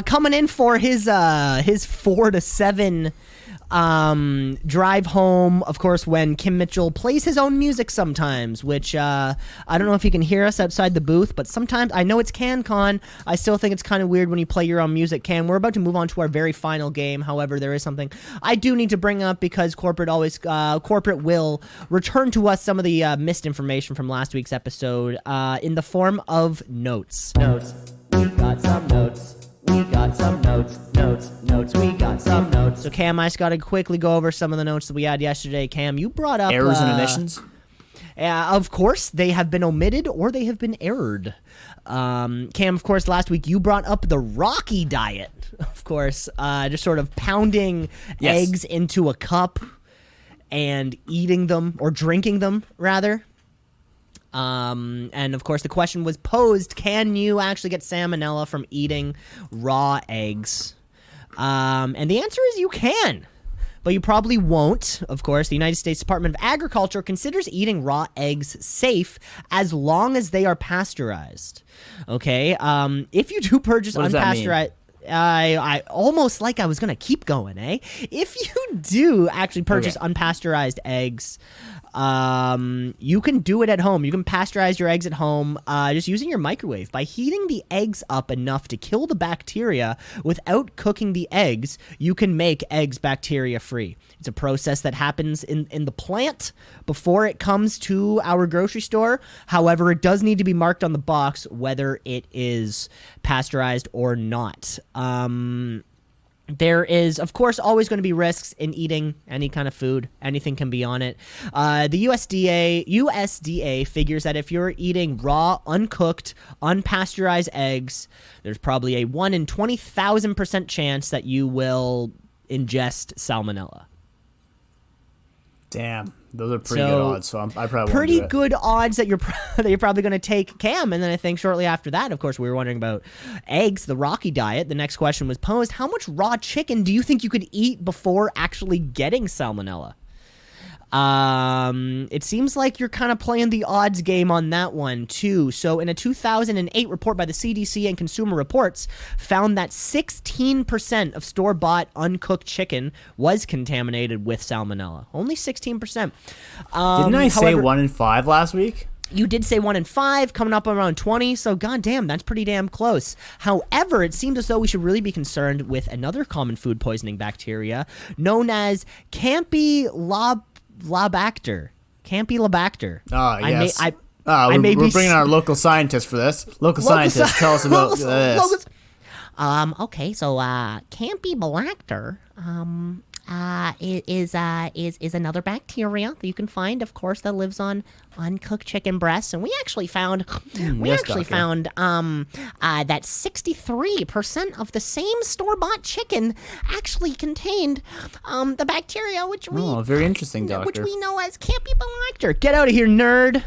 coming in for his 4 to 7 drive home, of course, when Kim Mitchell plays his own music sometimes, which I don't know if you can hear us outside the booth, but sometimes I know it's CanCon. I still think it's kind of weird when you play your own music. Cam, we're about to move on to our very final game. However, there is something I do need to bring up because corporate will return to us some of the missed information from last week's episode in the form of notes. We got some notes. We got some notes. We got some notes. So Cam, I just got to quickly go over some of the notes that we had yesterday. Cam, you brought up
errors and omissions.
Of course, they have been omitted or they have been errored. Cam, of course, last week you brought up the Rocky diet. Of course, just sort of pounding eggs into a cup and eating them, or drinking them, rather. And of course, the question was posed, can you actually get salmonella from eating raw eggs? And the answer is you can. But you probably won't. Of course, the United States Department of Agriculture considers eating raw eggs safe as long as they are pasteurized. Okay? If you do purchase unpasteurized... I almost like I was going to keep going, eh? If you do actually purchase unpasteurized eggs, you can do it at home. You can pasteurize your eggs at home just using your microwave. By heating the eggs up enough to kill the bacteria without cooking the eggs, you can make eggs bacteria-free. It's a process that happens in the plant before it comes to our grocery store. However, it does need to be marked on the box whether it is pasteurized or not. There is, of course, always going to be risks in eating any kind of food. Anything can be on it. The USDA figures that if you're eating raw, uncooked, unpasteurized eggs, there's probably a 1 in 20,000% chance that you will ingest salmonella.
Damn, those are pretty good odds. So I probably
pretty
won't do it.
good odds that you're probably going to take Cam. And then I think shortly after that, of course, we were wondering about eggs, the Rocky diet. The next question was posed: how much raw chicken do you think you could eat before actually getting salmonella? It seems like you're kind of playing the odds game on that one too. So in a 2008 report by the CDC and Consumer Reports found that 16% of store-bought uncooked chicken was contaminated with salmonella. Only 16%.
Didn't I say 1 in 5 last week?
You did say 1 in 5, coming up around 20, so goddamn, that's pretty damn close. However, it seems as though we should really be concerned with another common food poisoning bacteria known as Campylobacter. Campylobacter.
Oh, yes.
We're
bringing our local scientist for this. Local scientist, tell us about this.
Okay, so Campylobacter is another bacteria that you can find, of course, that lives on uncooked chicken breasts, and we actually found that 63% of the same store-bought chicken actually contained the bacteria which we
very interesting, doctor.
which we know as Campylobacter. Get out of here, nerd.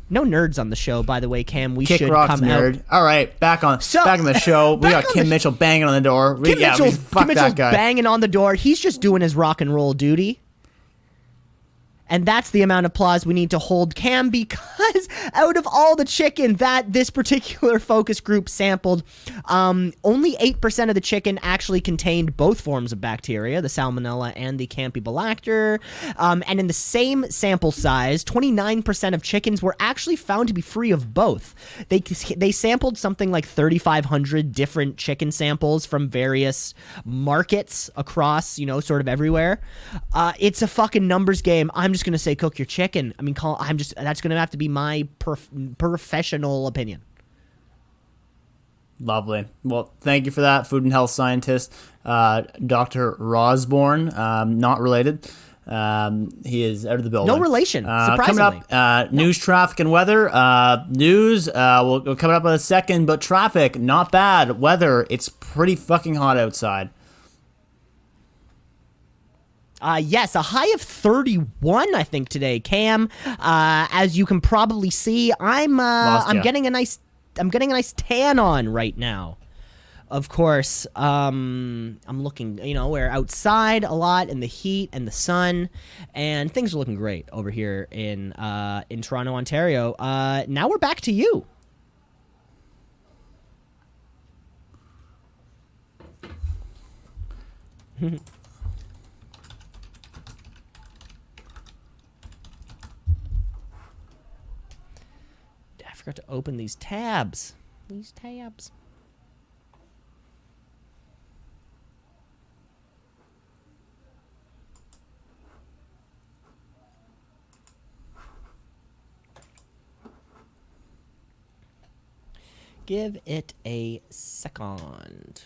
No nerds on the show, by the way, Cam. We
Kick
should
rocks,
come
nerd.
out.
All right, back on the show. We got Kim Mitchell banging on the door.
Kim Mitchell's
that guy.
banging on the door. He's just doing his rock and roll duty. And that's the amount of applause we need to hold Cam, because out of all the chicken that this particular focus group sampled, only 8% of the chicken actually contained both forms of bacteria, the salmonella and the Campylobacter. And in the same sample size, 29% of chickens were actually found to be free of both. They sampled something like 3,500 different chicken samples from various markets across, sort of everywhere. It's a fucking numbers game. I'm just gonna say cook your chicken. I mean, that's gonna have to be my professional opinion.
Lovely. Well, thank you for that, food and health scientist, Dr. Rosborn. Not related. He is out of the building.
No relation. Surprisingly.
Coming up, news, traffic, and weather. News. We'll coming up in a second, but traffic, not bad. Weather, it's pretty fucking hot outside.
Yes, a high of 31, I think, today, Cam. As you can probably see, I'm getting a nice tan on right now. Of course, I'm looking, we're outside a lot in the heat and the sun, and things are looking great over here in Toronto, Ontario. Now we're back to you. I forgot to open these tabs. Give it a second.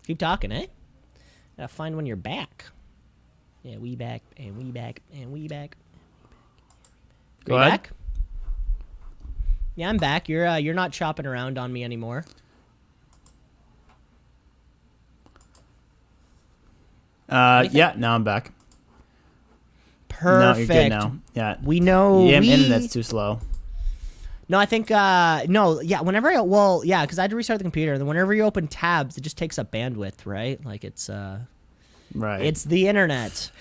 Keep talking, eh? Gotta find when you're back. Yeah, we back, and we back, and we back.
Go ahead.
Back? Yeah, I'm back. You're not chopping around on me anymore.
Yeah, now I'm back.
Perfect.
No, you're good now. Yeah.
We know.
Yeah, internet's too slow.
No, I think whenever because I had to restart the computer. Then whenever you open tabs, it just takes up bandwidth, right? Like it's
Right.
It's the internet.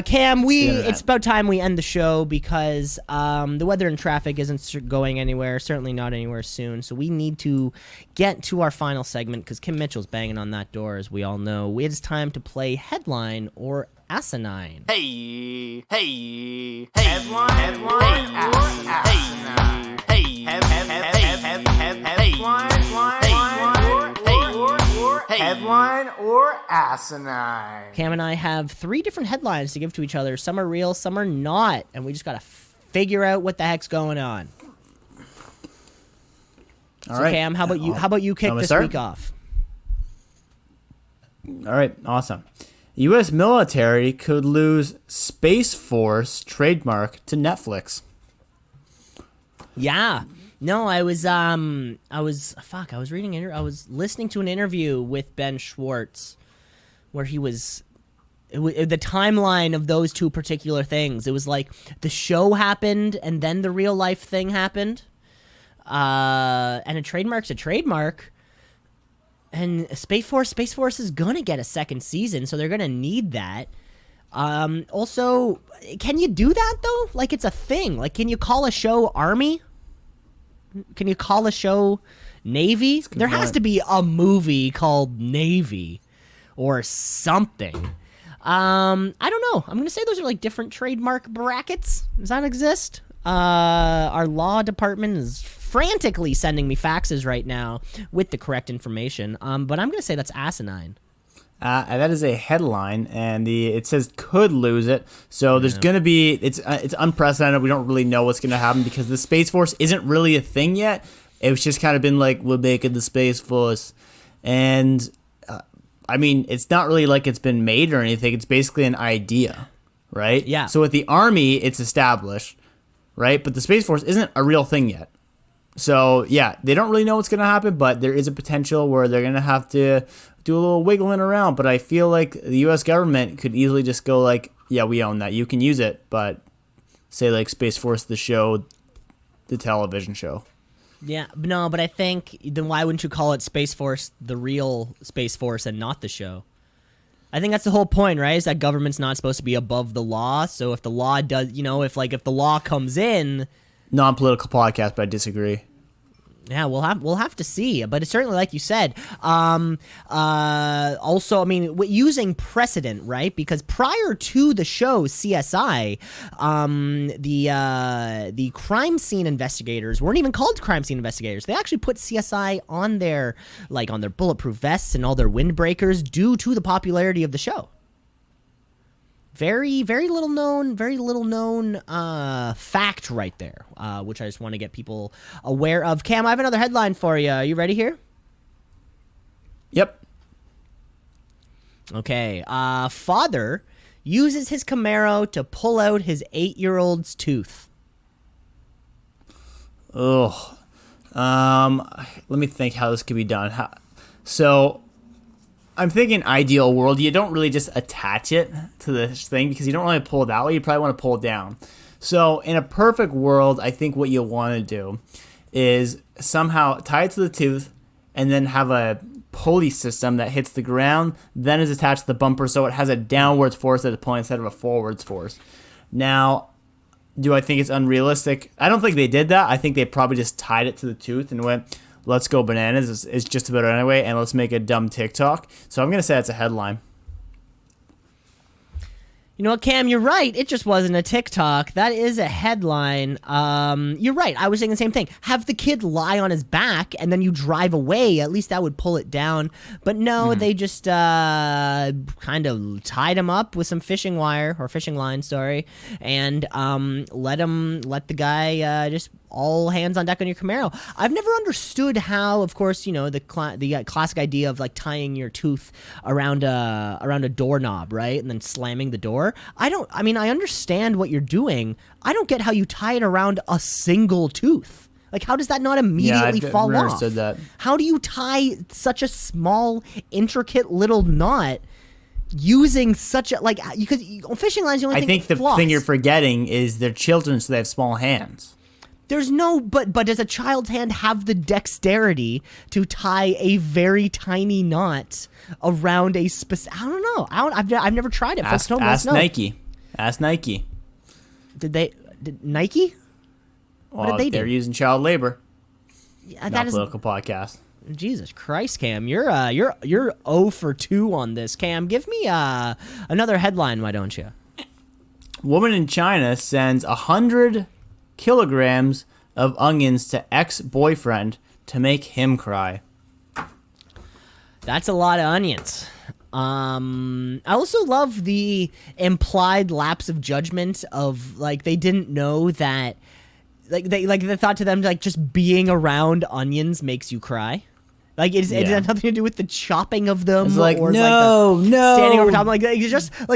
Cam, it's about time we end the show because the weather and traffic isn't going anywhere, certainly not anywhere soon. So we need to get to our final segment because Kim Mitchell's banging on that door, as we all know. It is time to play Headline or Asinine.
Hey, headline or asinine. Headline or asinine.
Cam and I have 3 different headlines to give to each other. Some are real, some are not, and we just gotta figure out what the heck's going on.
All right.
Cam, how about you kick this week off?
All right, awesome. U.S. military could lose Space Force trademark to Netflix.
Yeah. No, I was listening to an interview with Ben Schwartz where he was the timeline of those 2 particular things. It was like the show happened and then the real life thing happened. And a trademark's a trademark. And Space Force is gonna get a second season, so they're gonna need that. Also, can you do that though? Like it's a thing. Like, can you call a show Army? Can you call a show Navy? There has to be a movie called Navy or something. I don't know. I'm gonna say those are like different trademark brackets. Does that exist? Our law department is frantically sending me faxes right now with the correct information. But I'm gonna say that's asinine.
That is a headline, and it says could lose it. So there's gonna be it's unprecedented. We don't really know what's gonna happen because the Space Force isn't really a thing yet. It's just kind of been like we're making the Space Force, and I mean it's not really like it's been made or anything. It's basically an idea, right?
Yeah.
So with the Army, it's established, right? But the Space Force isn't a real thing yet. So yeah, they don't really know what's gonna happen, but there is a potential where they're gonna have to do a little wiggling around. But I feel like the U.S. government could easily just go like, yeah, we own that. You can use it, but say like Space Force, the show, the television show.
Yeah, no, but I think then why wouldn't you call it Space Force, the real Space Force, and not the show? I think that's the whole point, right? Is that government's not supposed to be above the law. So if the law does, if the law comes in.
Non-political podcast, but I disagree.
Yeah, we'll have to see, but it's certainly like you said. Also, I mean, using precedent, right? Because prior to the show CSI, the crime scene investigators weren't even called crime scene investigators. They actually put CSI on their bulletproof vests and all their windbreakers due to the popularity of the show. Very, very little known fact right there, which I just want to get people aware of. Cam, I have another headline for you. Are you ready here?
Yep.
Okay. Father uses his Camaro to pull out his 8-year-old's tooth.
Ugh. Let me think how this could be done. So I'm thinking ideal world, you don't really just attach it to this thing because you don't really pull it that way. You probably want to pull it down. So in a perfect world, I think what you want to do is somehow tie it to the tooth and then have a pulley system that hits the ground, then is attached to the bumper so it has a downwards force at a point instead of a forwards force. Now, do I think it's unrealistic? I don't think they did that. I think they probably just tied it to the tooth and went, let's go bananas. It's just about it anyway, and let's make a dumb TikTok. So I'm going to say it's a headline.
You know what, Cam, you're right. It just wasn't a TikTok. That is a headline. You're right. I was saying the same thing. Have the kid lie on his back, and then you drive away. At least that would pull it down. But no, they just kind of tied him up with some fishing wire, or fishing line, sorry, and let the guy just all hands on deck on your Camaro. I've never understood how, of course, the classic idea of like tying your tooth around a doorknob, right, and then slamming the door. I understand what you're doing. I don't get how you tie it around a single tooth. Like, how does that not immediately fall off?
Understood that.
How do you tie such a small, intricate little knot using such a, like, because on fishing lines, the only
I think the
floss.
thing you're forgetting is they're children, so they have small hands.
There's no, but does a child's hand have the dexterity to tie a very tiny knot around a specific? I don't know. I've never tried it.
Ask Nike. Ask Nike.
Did Nike? What did they do?
They're using child labor.
Yeah,
Not political podcast.
Jesus Christ, Cam, you're 0 for 2 on this. Cam, give me another headline, why don't you?
Woman in China sends 100 kilograms of onions to ex-boyfriend to make him cry.
That's a lot of onions. I also love the implied lapse of judgment of, like, they didn't know that, they thought to them, like, just being around onions makes you cry. Like, it has nothing to do with the chopping of them.
It's like,
or
no.
standing over top. Like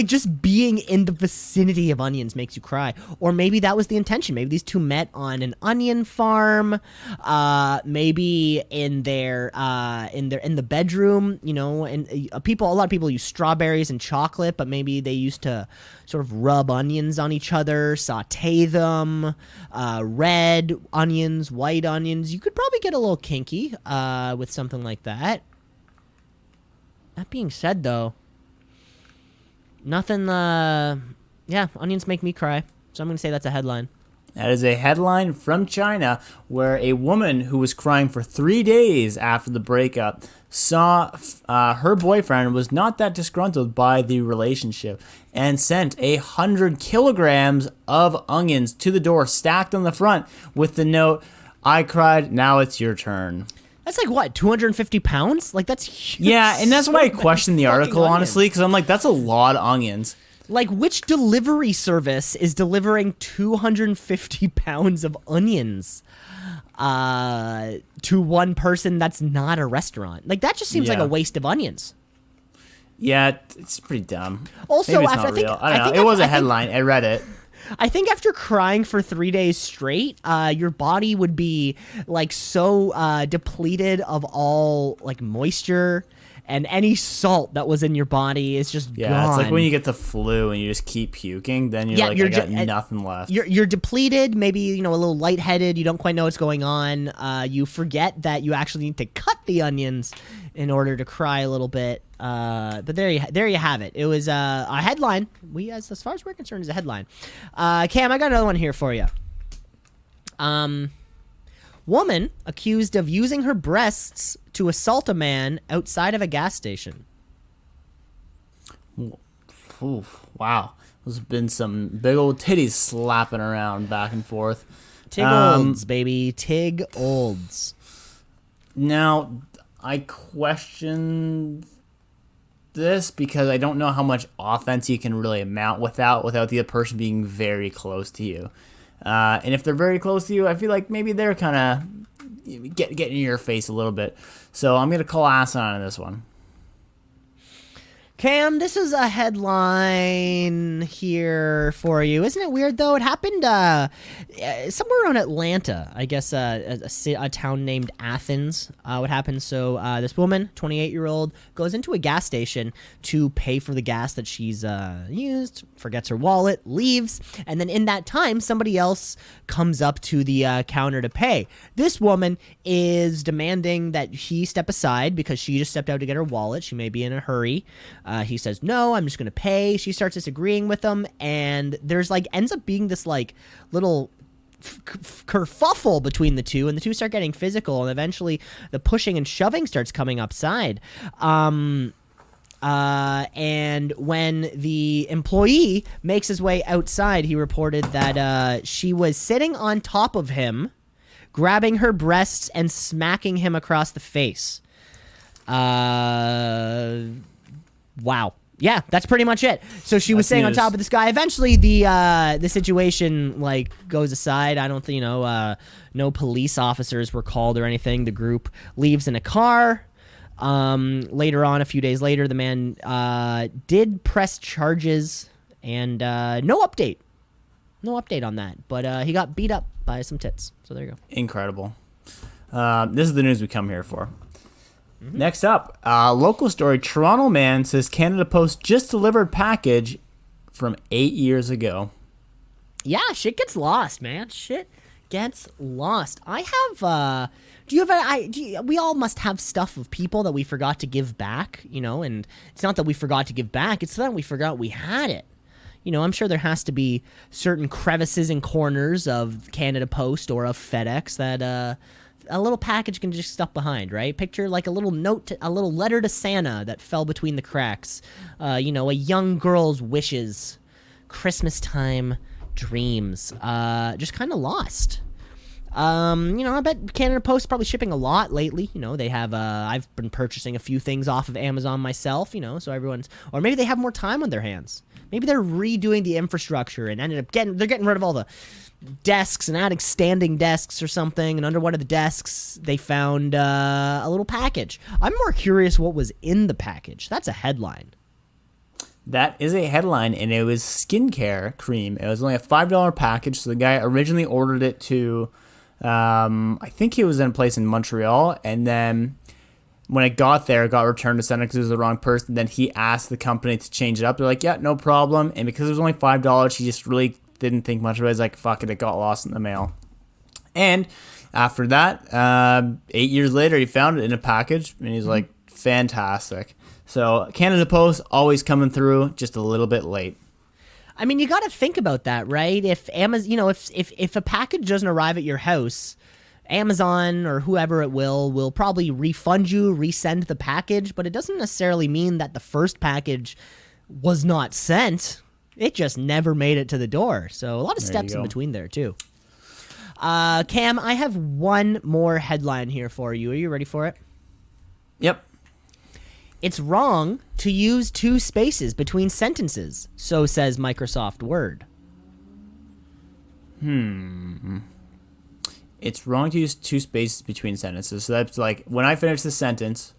just being in the vicinity of onions makes you cry. Or maybe that was the intention. Maybe these two met on an onion farm. Maybe in the bedroom. And a lot of people use strawberries and chocolate, but maybe they used to sort of rub onions on each other, saute them, red onions, white onions. You could probably get a little kinky with something like that. That being said, though, nothing. Onions make me cry, so I'm gonna say that's a headline.
That is a headline from China where a woman who was crying for 3 days after the breakup saw her boyfriend was not that disgruntled by the relationship and sent 100 kilograms of onions to the door, stacked on the front with the note, "I cried, now it's your turn."
That's like, what, 250 pounds? Like, that's huge.
Yeah, and that's why I questioned the article,
onions.
honestly, because I'm like, that's a lot of onions.
Like, which delivery service is delivering 250 pounds of onions to one person that's not a restaurant? Like, that just seems like a waste of onions.
Yeah, it's pretty dumb.
Also,
maybe it's
after
not real. I don't know. It was a headline. I read it.
I think after crying for 3 days straight, your body would be like so depleted of all like moisture, and any salt that was in your body is just gone.
It's like when you get the flu and you just keep puking, then you're I got nothing left.
You're depleted, maybe a little lightheaded. You don't quite know what's going on. You forget that you actually need to cut the onions in order to cry a little bit. But there you have it. It was a headline. As far as we're concerned, is a headline. Cam, I got another one here for you. Woman accused of using her breasts to assault a man outside of a gas station.
Ooh, wow. There's been some big old titties slapping around back and forth.
Tig olds, baby. Tig olds.
Now, I question this because I don't know how much offense you can really amount without the other person being very close to you. And if they're very close to you, I feel like maybe they're kind of getting in your face a little bit. So I'm going to call asinine on this one.
Cam, this is a headline here for you. Isn't it weird, though? It happened somewhere around Atlanta, I guess, a town named Athens. What happened? So this woman, 28-year-old, goes into a gas station to pay for the gas that she's used, forgets her wallet, leaves, and then in that time, somebody else comes up to the counter to pay. This woman is demanding that he step aside because she just stepped out to get her wallet. She may be in a hurry. He says, no, I'm just going to pay. She starts disagreeing with him, and there's ends up being this little kerfuffle between the two, and the two start getting physical, and eventually the pushing and shoving starts coming upside. And when the employee makes his way outside, he reported that she was sitting on top of him, grabbing her breasts and smacking him across the face. Wow. Yeah, that's pretty much it. So she was staying on top of this guy. Eventually, the situation like goes aside. I don't think no police officers were called or anything. The group leaves in a car. Later on, a few days later, the man did press charges, and no update on that. But he got beat up by some tits. So there you go.
Incredible. This is the news we come here for. Next up, local story. Toronto man says Canada Post just delivered package from 8 years ago.
Yeah, shit gets lost, man. Shit gets lost. I have, we all must have stuff of people that we forgot to give back, and it's not that we forgot to give back, it's that we forgot we had it. I'm sure there has to be certain crevices and corners of Canada Post or of FedEx that, a little package can just stuff behind, right? Picture like a little note, a little letter to Santa that fell between the cracks. A young girl's wishes, Christmas time dreams, just kind of lost. I bet Canada Post is probably shipping a lot lately. They have, I've been purchasing a few things off of Amazon myself, so or maybe they have more time on their hands. Maybe they're redoing the infrastructure and they're getting rid of all the desks and adding standing desks or something, and under one of the desks they found a little package. I'm more curious what was in the package. That's a headline.
That is a headline, and it was skincare cream. It was only a $5 package, so the guy originally ordered it to, I think he was in a place in Montreal, and then when it got there, it got returned to Santa because it was the wrong person. Then he asked the company to change it up. They're like, yeah, no problem, and because it was only $5, he just really didn't think much of it. He's like, fuck it, it got lost in the mail. And after that, 8 years later, he found it in a package, and he's like, fantastic. So Canada Post always coming through, just a little bit late.
I mean, you got to think about that, right? If Amazon, if a package doesn't arrive at your house, Amazon or whoever it will probably refund you, resend the package, but it doesn't necessarily mean that the first package was not sent. It just never made it to the door. So a lot of steps in between there, too. Cam, I have one more headline here for you. Are you ready for it?
Yep.
It's wrong to use 2 spaces between sentences, so says Microsoft Word.
It's wrong to use 2 spaces between sentences. So that's like, when I finish the sentence,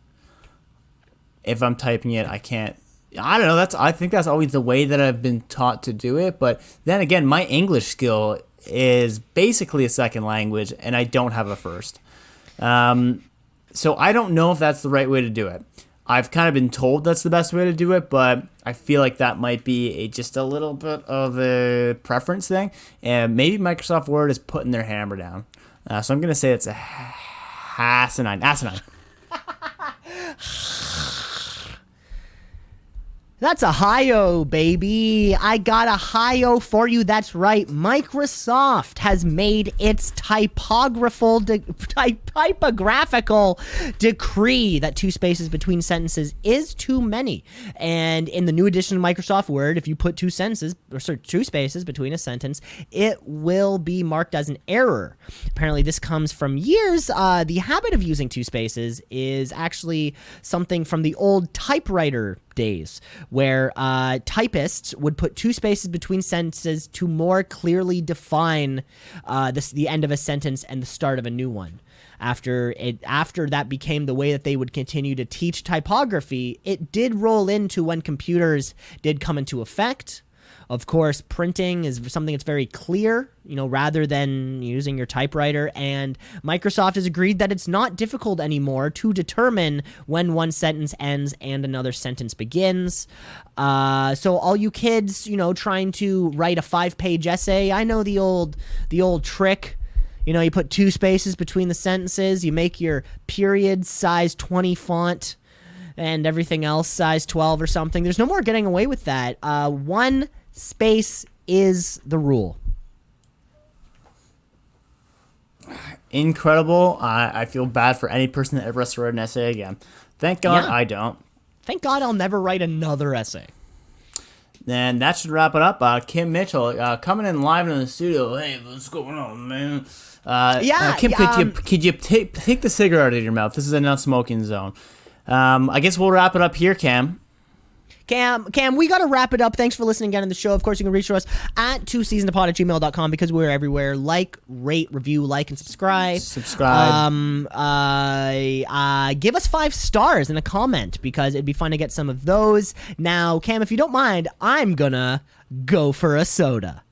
if I'm typing it, I can't. I don't know. I think that's always the way that I've been taught to do it. But then again, my English skill is basically a second language, and I don't have a first. So I don't know if that's the right way to do it. I've kind of been told that's the best way to do it, but I feel like that might be just a little bit of a preference thing. And maybe Microsoft Word is putting their hammer down. So I'm going to say it's a asinine.
That's a hi-yo, baby. I got a hi-yo for you. That's right. Microsoft has made its typographical decree that 2 spaces between sentences is too many. And in the new edition of Microsoft Word, if you put 2 spaces between a sentence, it will be marked as an error. Apparently, this comes from years. The habit of using 2 spaces is actually something from the old typewriter days, where typists would put 2 spaces between sentences to more clearly define the end of a sentence and the start of a new one. After that became the way that they would continue to teach typography, it did roll into when computers did come into effect. Of course, printing is something that's very clear, rather than using your typewriter. And Microsoft has agreed that it's not difficult anymore to determine when one sentence ends and another sentence begins. So all you kids, trying to write a 5-page essay, I know the old trick. You put 2 spaces between the sentences. You make your period size 20 font and everything else size 12 or something. There's no more getting away with that. 1 space is the rule.
Incredible. I feel bad for any person that ever has to write an essay again. Thank God I don't.
Thank God I'll never write another essay.
And that should wrap it up. Kim Mitchell coming in live in the studio. Hey, what's going on, man? Kim, could you take the cigarette out of your mouth? This is a non-smoking zone. I guess we'll wrap it up here, Cam.
Cam, we got to wrap it up. Thanks for listening again on the show. Of course, you can reach us at twoseasinapod@gmail.com because we're everywhere. Like, rate, review, like, and subscribe. Give us 5 stars in a comment because it'd be fun to get some of those. Now, Cam, if you don't mind, I'm gonna go for a soda.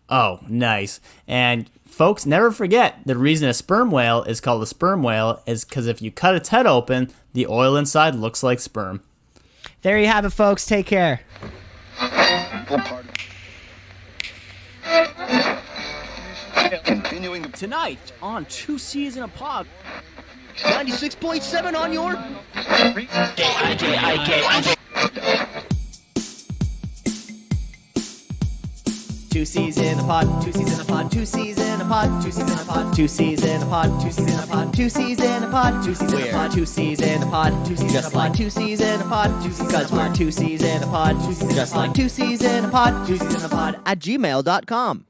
Oh, nice. And folks, never forget, the reason a sperm whale is called a sperm whale is because if you cut its head open, the oil inside looks like sperm.
There you have it, folks. Take care.
Continuing
Tonight on Two C's in a Pod. 96.7 on your... Two C's in a pod, 2 C's in a pod, 2 C's in a pod, 2 C's in a pod, 2 C's in a pod, 2 C's in a pod, 2 C's in a pod, 2 C's in a pod, 2 C's in a pod, 2 C's in a pod, 2 C's in a pod, because we're 2 C's in a pod, just like 2 C's in a pod, 2 C's in a pod at gmail.com.